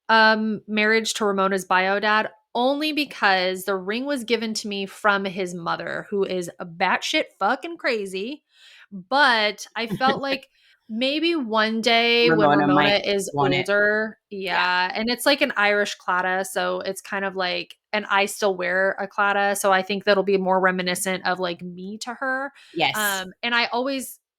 marriage to Ramona's bio dad only because the ring was given to me from his mother, who is a batshit fucking crazy. But I felt like maybe one day when Ramona Ramona might is want it. older, Yeah. yeah, and it's like an Irish claddagh, so it's kind of like, and I still wear a claddagh, so I think that'll be more reminiscent of like me to her. Yes. And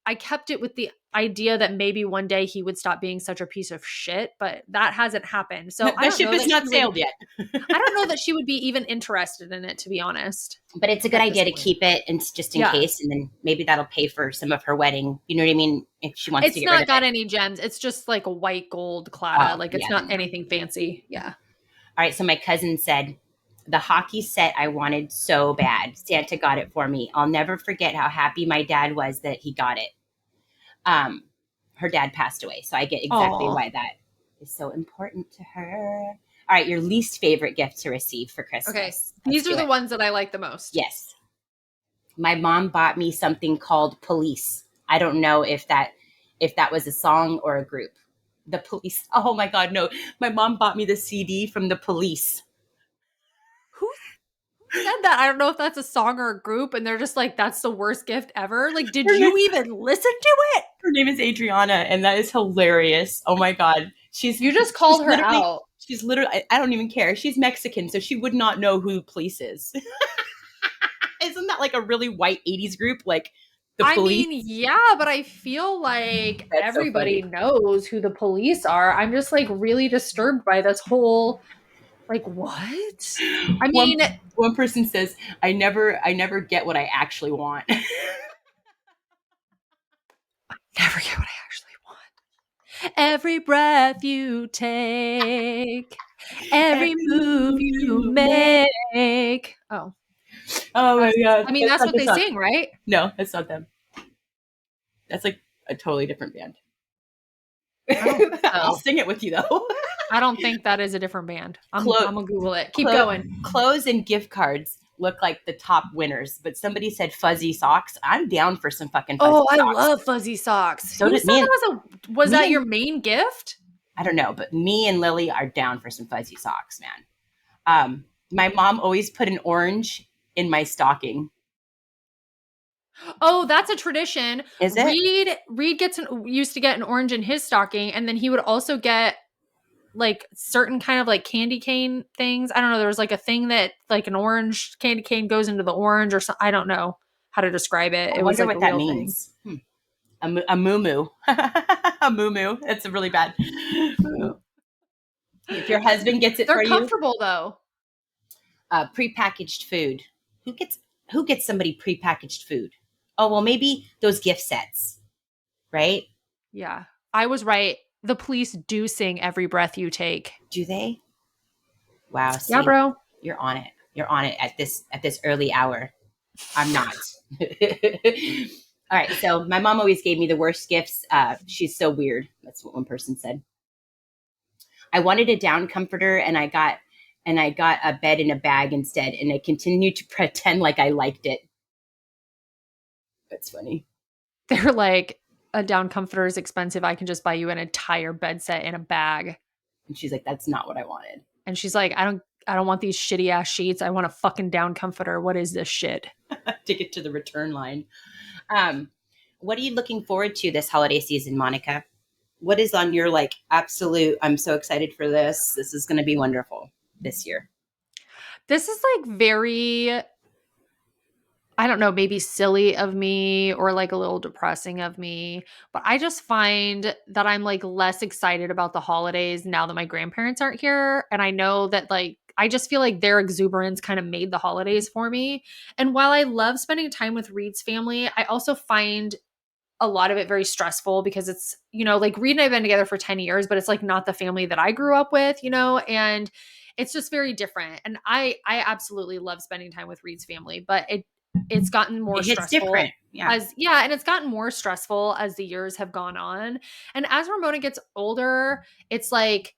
I kept it with the idea that maybe one day he would stop being such a piece of shit, but that hasn't happened. So I The don't ship know has that not sailed yet. I don't know that she would be even interested in it, to be honest, But it's a good at this idea to point. keep it and just in Yeah. case, and then maybe that'll pay for some of her wedding. You know what I mean? If she wants to It's get rid not of got it. any gems. It's just like a white gold claddagh. Oh, Like it's yeah, not then no. anything fancy. Yeah. All right. So my cousin said the hockey set I wanted so bad. Santa got it for me. I'll never forget how happy my dad was that he got it. Um, Her dad passed away, so I get exactly Oh. why that is so important to her. All right, your least favorite gift to receive for Okay. Christmas. Let's These are do the it. ones that I like the most. Yes. My mom bought me something called Police. I don't know if that was a song or a group. The Police. Oh my god, no. My mom bought me the CD from the Police. Who said that? I don't know if that's a song or a group, and they're just like, that's the worst gift ever. Like, did Her name, you even listen to it? her name is Adriana, and that is hilarious. Oh my god. You just called her out. She's literally I don't even care. She's Mexican, so she would not know who Police is. Isn't that like a really white 80s group like the I Police? mean, yeah, but I feel like That's so everybody funny. knows who the police are. I'm just like really disturbed by this whole like what? I One mean, one person says, I never get what I actually want." never get what I actually want. Every breath you take, every Every move move you you make. make. Oh, Oh my god. I mean, That's that's not what the they song. sing, right? No, that's not them. That's like a totally different band. I don't think I'll so. sing it with you though. I don't think that is a different band. Clo- I'm gonna Google it. Keep going. Clothes and gift cards look like the top winners, but somebody said fuzzy socks. I'm down for some fucking fuzzy Oh, I socks. love fuzzy socks. So Who did said that was me that and your main gift? I don't know, but me and Lily are down for some fuzzy socks, man. My mom always put an orange in my stocking. Oh, that's a tradition. Is it? Reed used to get an orange in his stocking, and then he would also get like certain kind of like candy cane things. I don't know. There was like a thing that like an orange candy cane goes into the orange or something. I don't know how to describe it. I It was wonder like a what that real thing. means. A moo a moo. That's really bad. If your husband gets it They're for you, comfortable though. prepackaged food. Who gets who gets somebody prepackaged food? Oh well, maybe those gift sets, right? Yeah. I was right. The police do sing Every Breath You Take. Do they? Wow. Yeah, See, bro. you're on it. You're on it at this early hour. I'm not. All right. So my mom always gave me the worst gifts. She's so weird. That's what one person said. I wanted a down comforter, and I got a bed in a bag instead, and I continued to pretend like I liked it. That's funny. They're like, a down comforter is expensive. I can just buy you an entire bed set in a bag. And she's like, "That's not what I wanted." And she's like, I don't want these shitty ass sheets. I want a fucking down comforter. What is this shit? Take it to the return line. Um, what are you looking forward to this holiday season, Monica? What is on your like absolute? I'm so excited for this. This is going to be wonderful this year. This is like very I don't know, maybe silly of me or like a little depressing of me, but I just find that I'm like less excited about the holidays now that my grandparents aren't here. And I know that like, I just feel like their exuberance kind of made the holidays for me. And while I love spending time with Reed's family, I also find a lot of it very stressful because it's, like Reed and I have been together for 10 years, but it's like not the family that I grew up with, and it's just very different. And I absolutely love spending time with Reed's family, but it's gotten more It hits stressful different. Yeah. and it's gotten more stressful as the years have gone on. And as Ramona gets older, it's like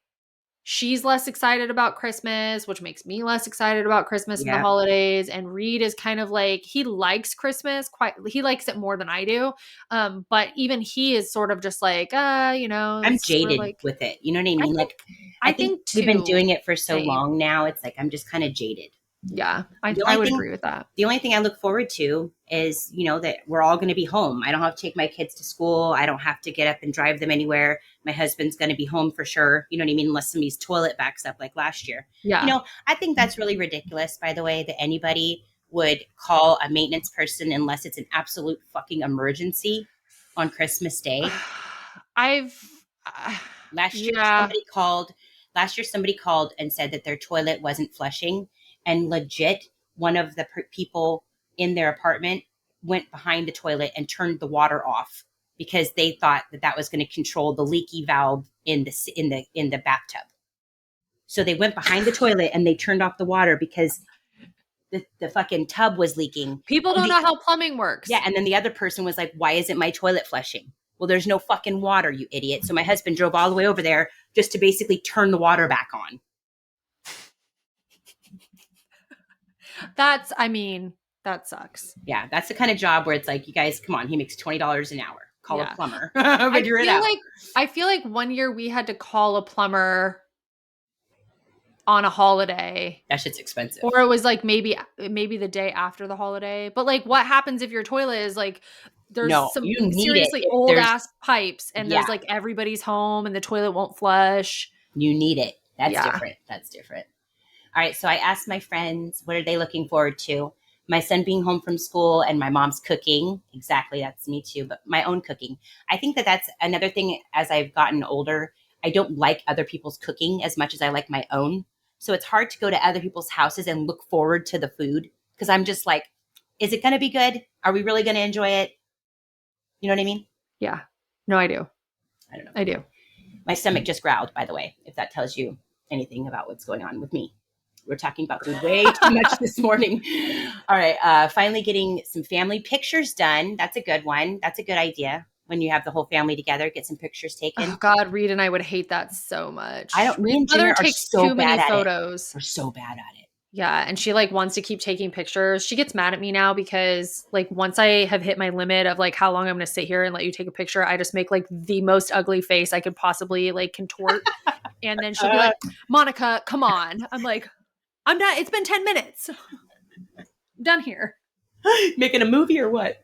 she's less excited about Christmas, which makes me less excited about Christmas and the Yeah. holidays. And Reed is kind of like, he likes Christmas he likes it more than I do. But even he is sort of just like, I'm it's sort of jaded like, with it. You know what I I mean? think, Like, I I think think we've been too, doing it for so same. long now. It's like, I'm just kind of jaded. Yeah, The I only would thing agree with that. the only thing I look forward to is, that we're all going to be home. I don't have to take my kids to school. I don't have to get up and drive them anywhere. My husband's going to be home for sure. You know what I mean? Unless somebody's toilet backs up like last year. Yeah. I think that's really ridiculous, by the way, that anybody would call a maintenance person unless it's an absolute fucking emergency on Christmas Day. I've, Last year, yeah. somebody called and said that their toilet wasn't flushing, and legit, one of the people in their apartment went behind the toilet and turned the water off because they thought that that was going to control the leaky valve in the bathtub. So they went behind the toilet and they turned off the water because the fucking tub was leaking. People And don't know how plumbing works. and then the other person was like, "Why isn't my toilet flushing?" Well, there's no fucking water, you idiot. So my husband drove all the way over there just to basically turn the water back on. That sucks. Yeah, that's the kind of job where it's like, you guys, come on, he makes $20 an hour. Call a Yeah. plumber. I Figure it feel out. like I feel like one year we had to call a plumber on a holiday, That shit's expensive. or it was like maybe the day after the holiday. But like what happens if your toilet is like there's No, some you need it seriously if old there's, ass pipes and yeah, there's like everybody's home and the toilet won't flush. you need it. That's Yeah. different. That's different. All right. So I asked my friends, what are they looking forward to? My son being home from school and my mom's cooking. Exactly. That's me too. But my own cooking. I think that that's another thing as I've gotten older. I don't like other people's cooking as much as I like my own. So it's hard to go to other people's houses and look forward to the food because I'm just like, is it going to be good? Are we really going to enjoy it? You know what I mean? Yeah. No, I do. I don't know. I do. My stomach just growled, by the way, if that tells you anything about what's going on with me. We're talking about food way too much this morning. All right. Finally getting some family pictures done. That's a good one. That's a good idea. When you have the whole family together, get some pictures taken. Oh God, Reed and I would hate that so much. Me and Reed's Junior mother are takes so too many bad at it. photos. We're so bad at it. Yeah, and she like wants to keep taking pictures. She gets mad at me now because like once I have hit my limit of like how long I'm going to sit here and let you take a picture, I just make like the most ugly face I could possibly like contort. And then she'll be like, "Monica, come on." I'm like, "I'm done. It's been 10 minutes. I'm done here." Making a movie or what?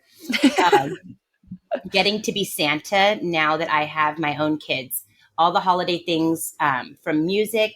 Getting to be Santa now that I have my own kids. All the holiday things, from music.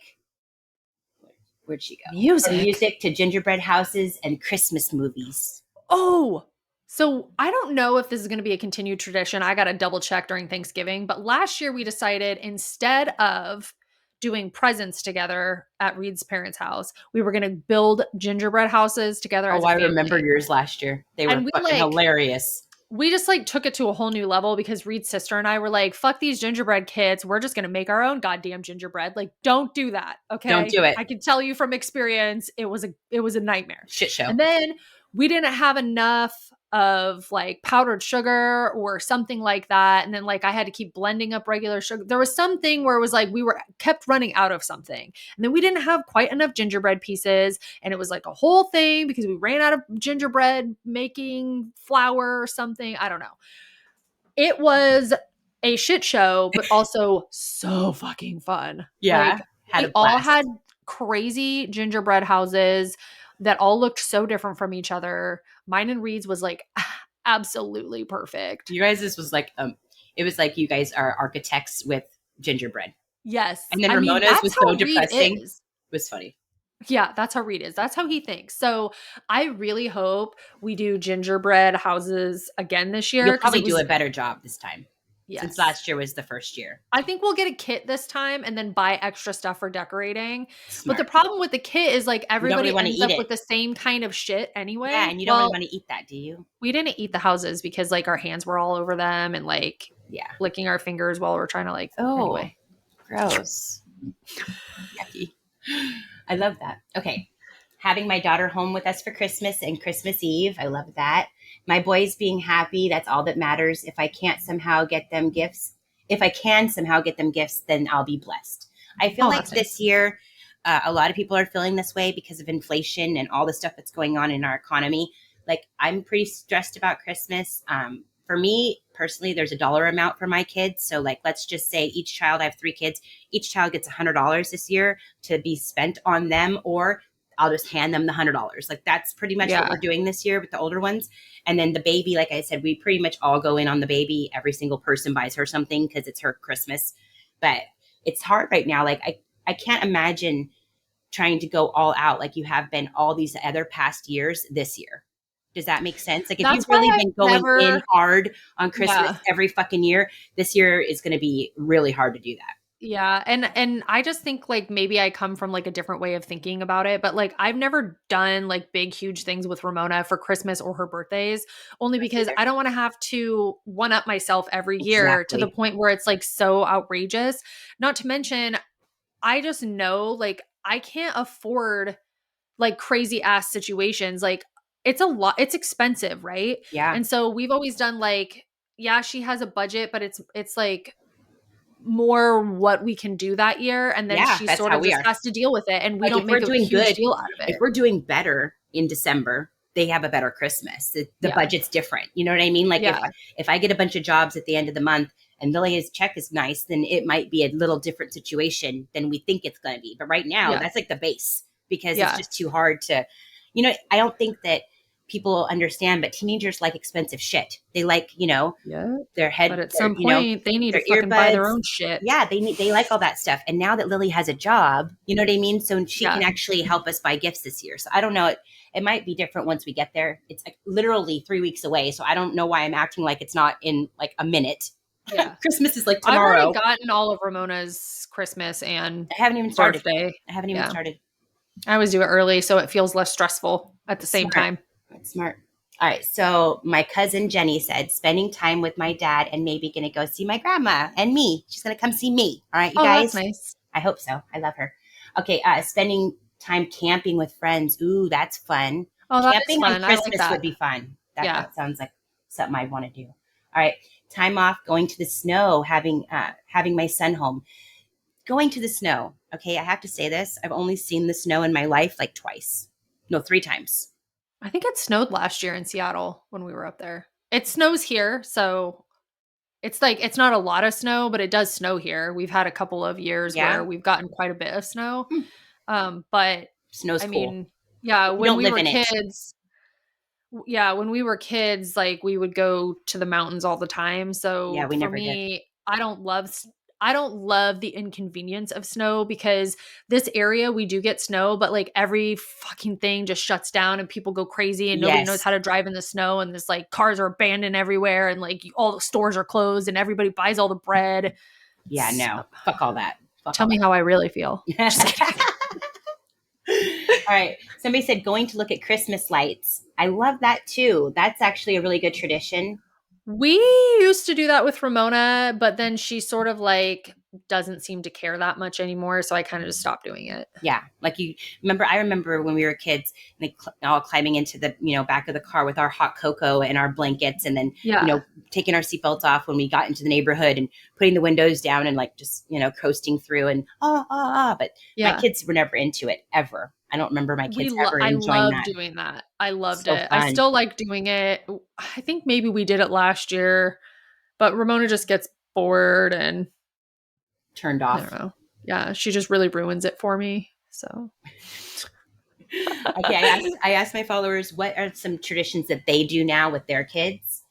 Where'd she go? From music to gingerbread houses and Christmas movies. Oh, so I don't know if this is going to be a continued tradition. I got to double check during Thanksgiving, but last year we decided instead of doing presents together at Reed's parents' house, we were going to build gingerbread houses together as Oh, a I family. remember yours last year. They were And fucking hilarious. we just like took it to a whole new level because Reed's sister and I were like, fuck these gingerbread kids. We're just going to make our own goddamn gingerbread. Like, don't do that. Okay. Don't do it. I can tell you from experience, it was a nightmare. Shit show. And then we didn't have enough of like powdered sugar or something like that. And then like I had to keep blending up regular sugar. There was something where it was like we were kept running out of something. And then we didn't have quite enough gingerbread pieces. And it was like a whole thing because we ran out of gingerbread making flour or something. I don't know. It was a shit show, but also so fucking fun. Yeah. Like, we all had crazy gingerbread houses that all looked so different from each other. Mine and Reed's was like absolutely perfect. You guys, this was like, it was like you guys are architects with gingerbread. Yes. And then Ramona's was so depressing. It was funny. Yeah, that's how Reed is. That's how he thinks. So I really hope we do gingerbread houses again this You'll year because probably it do a was, better job this time since yes. last year was the first year. I think we'll get a kit this time and then buy extra stuff for decorating. But the Smart. problem with the kit is like You don't really everybody want to ends eat up it. with the same kind of shit Yeah, anyway. and you don't really Well, want to eat that, do you? we didn't eat the houses because like our hands were all over them and like Yeah. licking our fingers while we're trying to like, Oh, anyway. gross. Yucky. I love that. Okay. Having my daughter home with us for Christmas and Christmas Eve. I love that. My boys being happy. That's all that matters. If I can't somehow get them gifts, if I can somehow get them gifts, then I'll be blessed. I feel Oh, like that's this nice. year, a lot of people are feeling this way because of inflation and all the stuff that's going on in our economy. Like, I'm pretty stressed about Christmas. For me personally, there's a dollar amount for my kids. So, like, let's just say each child, I have 3 kids, each child gets $100 this year to be spent on them, or I'll just hand them the $100. Like, that's pretty much what Yeah. we're doing this year with the older ones. And then the baby, like I said, we pretty much all go in on the baby. Every single person buys her something because it's her Christmas. But it's hard right now. Like, I can't imagine trying to go all out like you have been all these other past years this year. Does that make sense? Like, if That's you've why really I've been going in never, hard on Christmas yeah. every fucking year, this year is going to be really hard to do that. Yeah, and I just think like maybe I come from like a different way of thinking about it, but like I've never done like big huge things with Ramona for Christmas or her birthdays only Us because either. I don't want to have to one up myself every year to the Exactly. point where it's like so outrageous. Not to mention I just know like I can't afford like crazy ass situations. Like it's a lot, it's expensive, right? Yeah. And so we've always done like yeah, she has a budget, but it's like more what we can do that year and then Yeah. she That's sort how of we just are. has to deal with it and we Like, don't if we're make a doing huge good, deal out of if it. we're doing better in December, they have a better Christmas. The Yeah. budget's different. You know what I mean? Like, Yeah. if I get a bunch of jobs at the end of the month and Lily's check is nice, then it might be a little different situation than we think it's going to be. But right now, Yeah. that's like the base because it's Yeah. just too hard to, I don't think that people understand, but teenagers like expensive shit. They like, Yeah. their But head, at some point they need to their fucking buy their earbuds. own shit. Yeah, they like all that stuff. And now that Lily has a job, you know what I mean? So she can Yeah. actually help us buy gifts this year. So I don't know. It might be different once we get there. It's like literally 3 weeks away. So I don't know why I'm acting like it's not in like a minute. Yeah. Christmas is like I've already tomorrow. gotten all of Ramona's Christmas and I haven't even started. birthday. I haven't even Yeah. started. I always do it early so it feels less stressful at the same Smart. time. That's smart. All right. So my cousin Jenny said spending time with my dad and maybe going to go see my grandma and me. She's going to come see me. All right, you Oh, that's guys. nice. I hope so. I love her. Okay. Spending time camping with friends. Ooh, that's fun. Oh, that is Camping on fun. I like Christmas that. would be fun. That Yeah. that sounds like something I'd want to do. All right. Time off, going to the snow, having my son home. Going to the snow. Okay, I have to say this. I've only seen the snow in my life like twice. No, 3 times. I think it snowed last year in Seattle when we were up there. It snows here, so it's like it's not a lot of snow, but it does snow here. We've had a couple of years Yeah. where we've gotten quite a bit of snow. Hmm. But Snow's I cool. mean, yeah, But you when don't we live were in it. kids, yeah, when we were kids, like we would go to the mountains all the time. Yeah, So we for never did. me, I don't love the inconvenience of snow because this area we do get snow, but like every fucking thing just shuts down and people go crazy and nobody knows Yes. how to drive in the snow and this like cars are abandoned everywhere and like all the stores are closed and everybody buys all the bread. Yeah, no. Fuck all that. Fuck Tell all me how I really feel. Just kidding. that. All right. Somebody said going to look at Christmas lights. I love that too. That's actually a really good tradition. We used to do that with Ramona, but then she sort of like doesn't seem to care that much anymore. So I kind of just stopped doing it. Yeah. Like, I remember when we were kids, like all climbing into the, back of the car with our hot cocoa and our blankets, and then, Yeah. taking our seatbelts off when we got into the neighborhood and putting the windows down and like just, coasting through and, But my Yeah. kids were never into it ever. I don't remember my kids ever I enjoying love that. doing that. I loved So it. I fun. still like doing it. I think maybe we did it last year, but Ramona just gets bored and Turned I don't off. know. Yeah, she just really ruins it for me. So Okay, I asked my followers what are some traditions that they do now with their kids.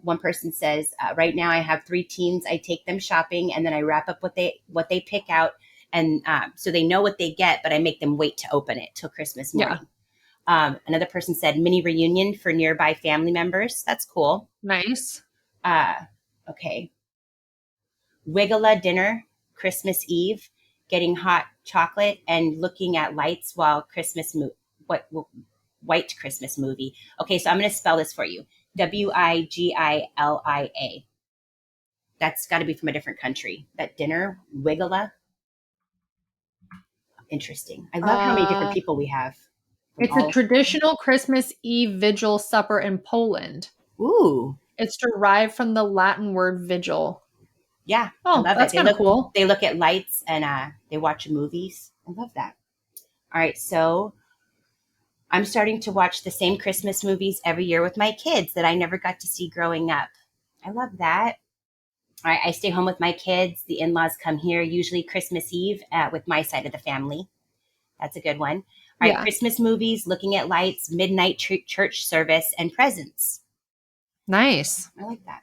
One person says, right now I have 3 teens. I take them shopping and then I wrap up what they pick out And so they know what they get, but I make them wait to open it till Christmas Yeah. morning. Another person said mini reunion for nearby family members. That's cool. Nice. Uh, okay. Wigala dinner, Christmas Eve, getting hot chocolate and looking at lights while what white Christmas movie. Okay, so I'm going to spell this for you. Wiglia. That's got to be from a different country. That dinner, Wigala. Interesting. I love how many different Uh, people we have from it's a all. traditional Christmas Eve vigil supper in Poland. Ooh, It's derived from the Latin word vigil. yeah, I Oh, love it. that's kind of cool. They look at lights and they watch movies. I love that. All right, so I'm starting to watch the same Christmas movies every year with my kids that I never got to see growing up. I love that. All right, I stay home with my kids. The in-laws come here usually Christmas Eve with my side of the family. That's a good one. All right, Yeah. Christmas movies, looking at lights, midnight church service, and presents. Nice. I like that.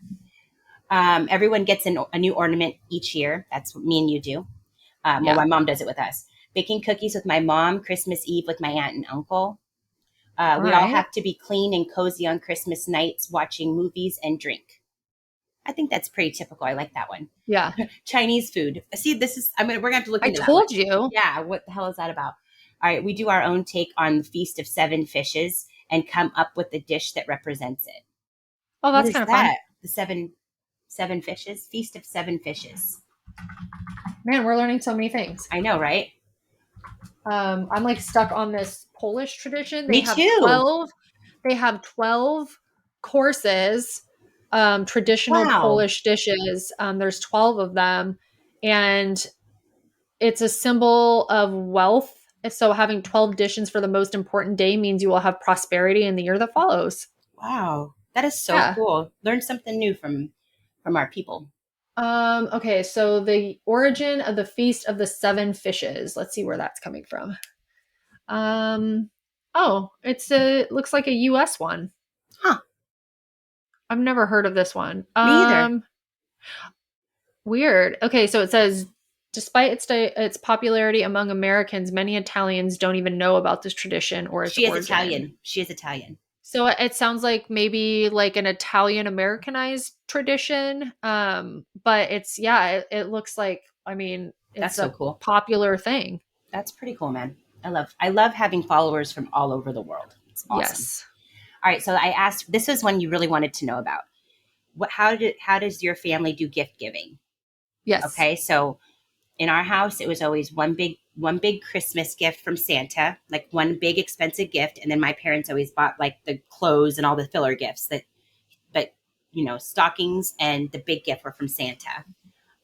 Everyone gets a new ornament each year. That's what me and you do. Well, Yeah. my mom does it with us. Baking cookies with my mom, Christmas Eve with my aunt and uncle. All We all right. have to be clean and cozy on Christmas nights, watching movies and drink. I think that's pretty typical. I like that one. Yeah. Chinese food. See, this is. I mean, we're gonna have to look I into that one. told you. Yeah, what the hell is that about? All right, we do our own take on the Feast of Seven Fishes and come up with the dish that represents it. Oh, What that's is kind of fun. that? The seven fishes? Feast of Seven Fishes. Man, we're learning so many things. I know, right? I'm like stuck on this Polish tradition. Me too. They have 12 courses, traditional Wow. Polish dishes. There's 12 of them, and it's a symbol of wealth. So having 12 dishes for the most important day means you will have prosperity in the year that follows. Wow. That is so Yeah. cool. Learn something new from our people. Okay, so the origin of the Feast of the Seven Fishes. Let's see where that's coming from. Um, oh, it looks like a US one. Huh. I've never heard of this one. Me either. Weird. Okay, so it says despite its popularity among Americans, many Italians don't even know about this tradition or its She is origin. Italian. She is Italian. So it sounds like maybe like an Italian Americanized tradition. But it's yeah, it looks like I mean, That's it's so a cool. popular thing. That's pretty cool, man. I love having followers from all over the world. It's awesome. Yes. All right, so I asked this is one you really wanted to know about. How does your family do gift giving? Yes. Okay, so in our house it was always one big Christmas gift from Santa, like one big expensive gift, and then my parents always bought like the clothes and all the filler gifts that but stockings and the big gift were from Santa.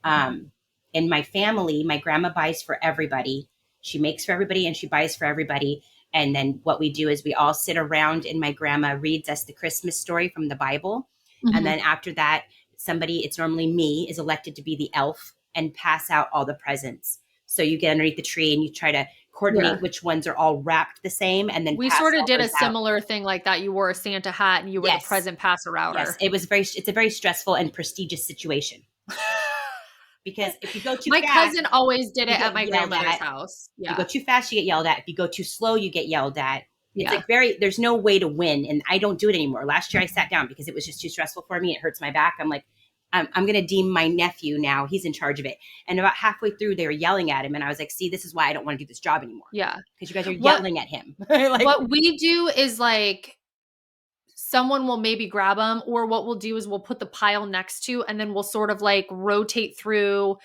Um, in my family, my grandma buys for everybody. She makes for everybody and she buys for everybody. And then what we do is we all sit around and my grandma reads us the Christmas story from the Bible. And Mhm. then after that, it's normally me, is elected to be the elf and pass out all the presents. So you get underneath the tree and you try to Yeah. coordinate which ones are all wrapped the same and then We pass sort of all did a those out. similar thing like that. You wore a Santa hat and you were the Yes. present passer Yes. outer. It's a very stressful and prestigious situation because if you go too My fast, cousin always did you it get at my yelled grandmother's at. house. If you go Yeah. too fast, you get yelled at. If you go too slow, you get yelled at. It's Yeah. like there's no way to win. And I don't do it anymore. Last year I sat down because it was just too stressful for me. It hurts my back. I'm like, I'm going to deem my nephew now. He's in charge of it. And about halfway through, they were yelling at him. And I was like, see, this is why I don't want to do this job anymore. Yeah. Because you guys are What yelling at him. Like, what we do is like someone will maybe grab them, or what we'll do is we'll put the pile next to, and then we'll sort of like rotate through,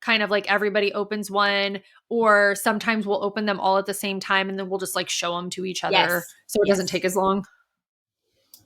kind of like everybody opens one, or sometimes we'll open them all at the same time and then we'll just like show them to each other yes, so it doesn't yes. take as long.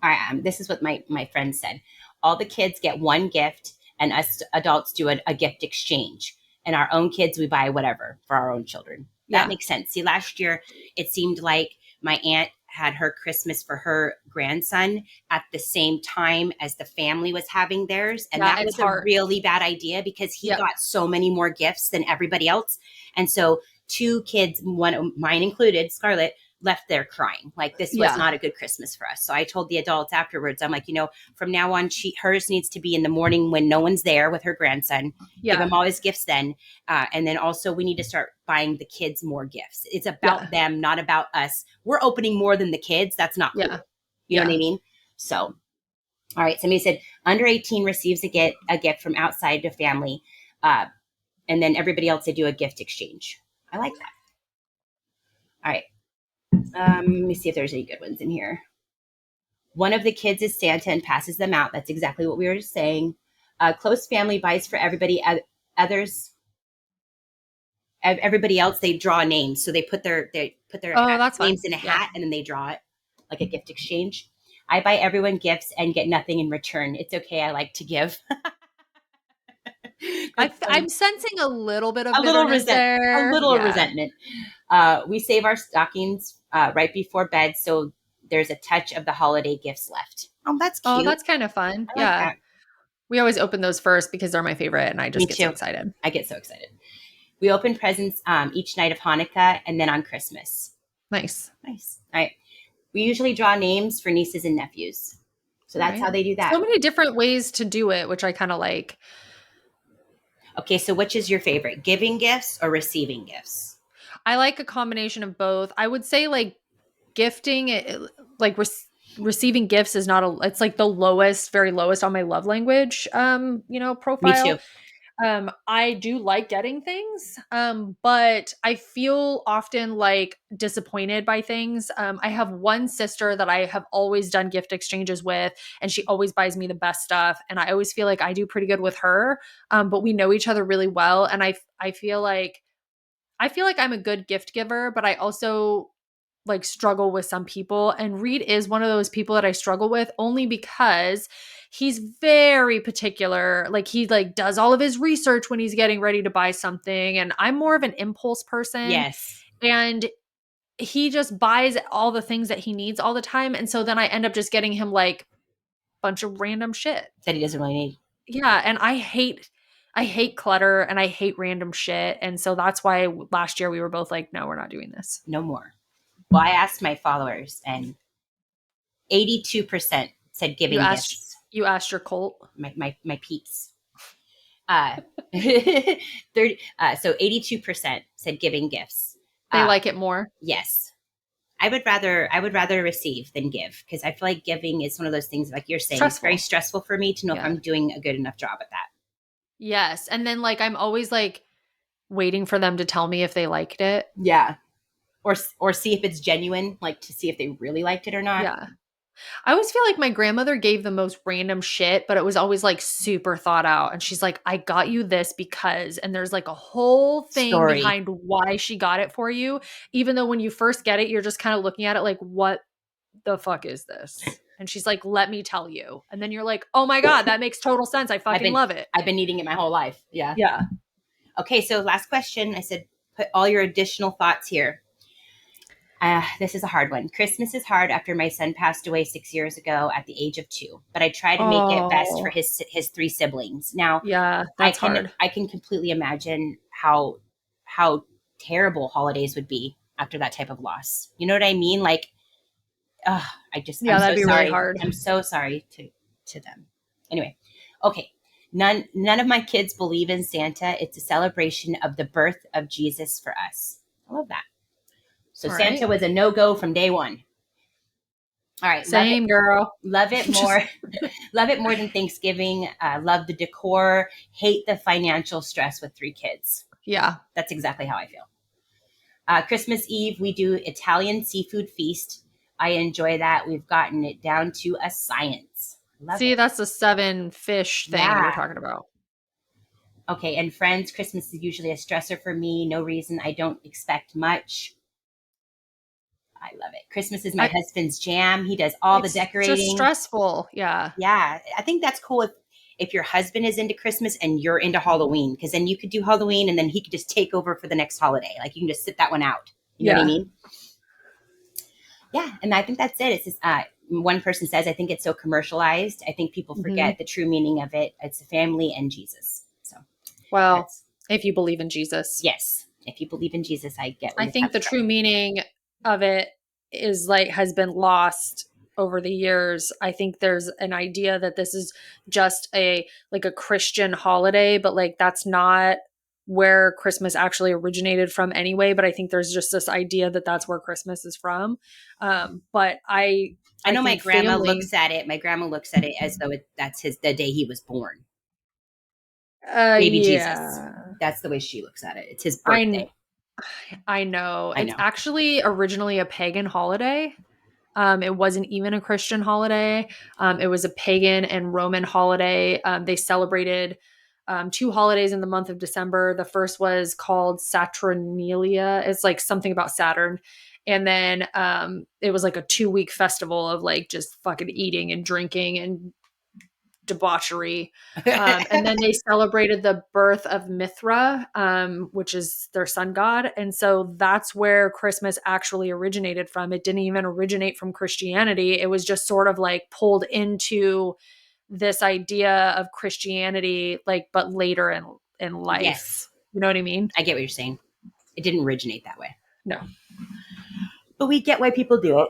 All right, this is what my friend said. All the kids get one gift, and us adults do a gift exchange. And our own kids, we buy whatever for our own children. That Yeah. makes sense. See, last year it seemed like my aunt had her Christmas for her grandson at the same time as the family was having theirs. And Yeah, that it's was a hard. really bad idea because he Yep. got so many more gifts than everybody else. And so two kids, one mine included, Scarlett, left there crying. Like this was Yeah. not a good Christmas for us. So I told the adults afterwards, I'm like, from now on, hers needs to be in the morning when no one's there with her grandson. Give Yeah. him all his gifts then. And then also we need to start buying the kids more gifts. It's Yeah. about them, not about us. We're opening more than the kids. That's not Yeah. cool. You know what I Yeah. mean? So, all right. Somebody said under 18 receives a gift from outside the family. And then everybody else, they do a gift exchange. I like that. All right. Let me see if there's any good ones in here. One of the kids is Santa and passes them out. That's exactly what we were just saying. Close family buys for everybody. Others, everybody else, they draw names. So they put their Oh, that's fun. names in a Yeah. hat and then they draw it like a gift exchange. I buy everyone gifts and get nothing in return. It's okay. I like to give. That's I'm funny. sensing a little bit of A little bitterness a there. little Yeah. resentment. We save our stockings right before bed, so there's a touch of the holiday gifts left. Oh, that's Oh, cute. that's kind of fun. I like Yeah. that. We always open those first because they're my favorite and I Me just get so too. excited. I get so excited. We open presents each night of Hanukkah and then on Christmas. Nice. Nice. All right. We usually draw names for nieces and nephews. So All that's right. how they do So that. many different ways to do it, which I kind of like. Okay, so which is your favorite? Giving gifts or receiving gifts? I like a combination of both. I would say like gifting, like receiving gifts is not it's like the lowest, very lowest on my love language, Me profile. too. I do like getting things, but I feel often like disappointed by things. I have one sister that I have always done gift exchanges with, and she always buys me the best stuff. And I always feel like I do pretty good with her. But we know each other really well, and I feel like I'm a good gift giver, but I also like struggle with some people, and Reed is one of those people that I struggle with only because he's very particular. Like he like does all of his research when he's getting ready to buy something, and I'm more of an impulse person, Yes. and he just buys all the things that he needs all the time, and so then I end up just getting him like a bunch of random shit. That he doesn't really need. Yeah, and I hate clutter and I hate random shit, and so that's why last year we were both like, no, we're not doing this. No more. Well, I asked my followers and 82% said You giving asked gifts. you asked your cult. My peeps. Uh, 30, so 82% said giving gifts. They like it more. Yes. I would rather receive than give because I feel like giving is one of those things like you're saying, it's very Stressful. stressful for me to know if Yeah. I'm doing a good enough job at that. Yes. And then like I'm always like waiting for them to tell me if they liked it. Yeah. Or see if it's genuine, like to see if they really liked it or not. Yeah. I always feel like my grandmother gave the most random shit, but it was always like super thought out. And she's like, I got you this because, and there's like a whole thing Story. behind why she got it for you. Even though when you first get it, you're just kind of looking at it like, what the fuck is this? And she's like, let me tell you. And then you're like, oh my God, that makes total sense. I I've fucking been love it. I've been eating it my whole life. Yeah. Yeah. Okay, so last question. I said put all your additional thoughts here. This is a hard one. Christmas is hard after my son passed away 6 years ago at the age of 2, but I try to make it best for Oh, his three siblings. Now, yeah, I that's can hard. I can completely imagine how terrible holidays would be after that type of loss. You know what I mean? Like, I'm Yeah, so that'd be really sorry. hard. I'm so sorry to them. Anyway, okay. None of my kids believe in Santa. It's a celebration of the birth of Jesus for us. I love that. So All Santa right. was a no-go from day one. All right, Same girl. love it Just more, love it more than Thanksgiving. Love the decor, hate the financial stress with 3 kids. yeah. That's exactly how I feel. Christmas Eve, we do Italian seafood feast. I enjoy that. We've gotten it down to a science. Love See, it. that's the 7 fish thing we were Yeah. talking about. Okay, and friends, Christmas is usually a stressor for me. No reason. I don't expect much. I love it. Christmas is my I husband's jam. He does all the It's just decorating. stressful. Yeah. Yeah, I think that's cool if your husband is into Christmas and you're into Halloween, because then you could do Halloween and then he could just take over for the next holiday. Like you can just sit that one out. You know what I Yeah. mean? Yeah, and I think that's it. It's just one person says, I think it's so commercialized. I think people Hmm. forget the true meaning of it. It's a family and Jesus. So Well, that's if you believe in Jesus, yes. If you believe in Jesus, I get where I you're think coming the from. true meaning of it has been lost over the years. I think there's an idea that this is just a Christian holiday, but like that's not where Christmas actually originated from anyway. But I think there's just this idea that that's where Christmas is from. But I know my think grandma family. looks at it. My grandma looks at it as though that's the day he was born. Baby Jesus. Yeah, That's the way she looks at it. It's his I birthday. I know. I It's know. actually originally a pagan holiday. It wasn't even a Christian holiday. It was a pagan and Roman holiday. They celebrated two holidays in the month of December. The first was called Saturnalia. It's like something about Saturn. And then it was like a 2-week festival of like just fucking eating and drinking and debauchery. And then they celebrated the birth of Mithra, which is their sun god. And so that's where Christmas actually originated from. It didn't even originate from Christianity. It was just sort of like pulled into this idea of Christianity, like, but later in life. Yes. You know what I mean? I get what you're saying. It didn't originate that way. No. But we get why people do it.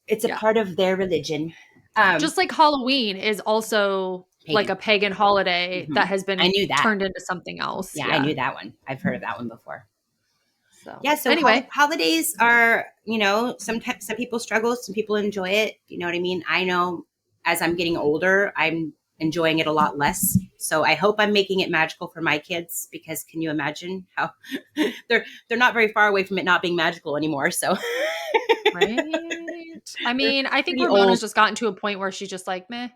It's a Yeah. part of their religion. Just like Halloween is also like Pagan. a pagan holiday that has I been knew that. turned into something else. Yeah, I knew that one. I've heard of that one before. So Yeah, so anyway, holidays are, sometimes some people struggle, some people enjoy it. You know what I mean? I know as I'm getting older, I'm enjoying it a lot less. So I hope I'm making it magical for my kids, because can you imagine how they're not very far away from it not being magical anymore. So right. I mean, I think pretty Ramona's old. just gotten to a point where she's just like, meh.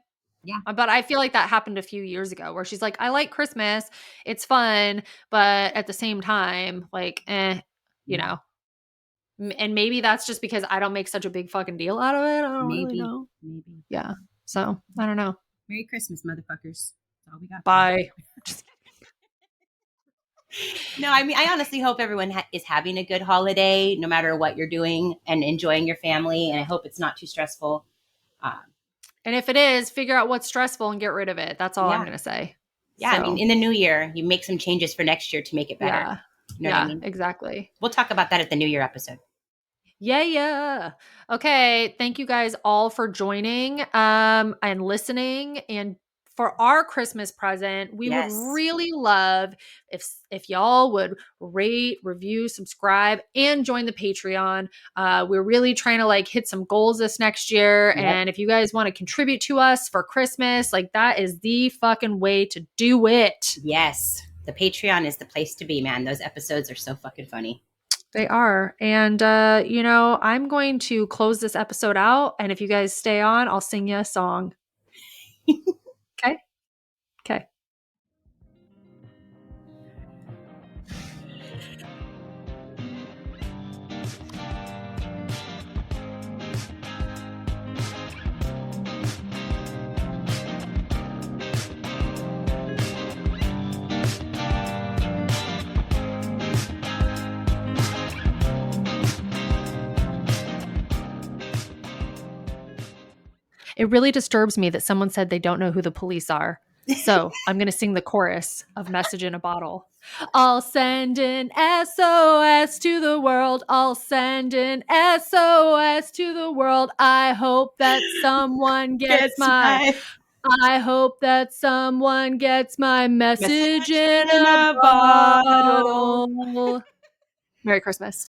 Yeah. But I feel like that happened a few years ago where she's like, I like Christmas. It's fun. But at the same time, like, you Yeah. know. And maybe that's just because I don't make such a big fucking deal out of it. I don't really Maybe. know. Maybe. Yeah. So I don't know. Merry Christmas, motherfuckers. That's all we got. Bye. No, I mean, I honestly hope everyone is having a good holiday, no matter what you're doing, and enjoying your family. And I hope it's not too stressful. Um, And if it is, figure out what's stressful and get rid of it. That's all I'm yeah. going to say. Yeah. I mean, So, in the new year, you make some changes for next year to make it better. yeah. You know what I Yeah, mean? exactly. We'll talk about that at the New Year episode. Yeah, yeah. Okay, thank you guys all for joining and listening. And for our Christmas present, we would Yes. really love if y'all would rate, review, subscribe, and join the Patreon. We're really trying to like hit some goals this next year. Yep. And if you guys want to contribute to us for Christmas, like that is the fucking way to do it. Yes. The Patreon is the place to be, man. Those episodes are so fucking funny. They are. And, I'm going to close this episode out. And if you guys stay on, I'll sing you a song. Okay. Okay. It really disturbs me that someone said they don't know who the police are. So I'm going to sing the chorus of Message in a Bottle. I'll send an SOS to the world. I'll send an SOS to the world. I hope that someone gets my. I hope that someone gets my message message in in a a bottle. bottle. Merry Christmas.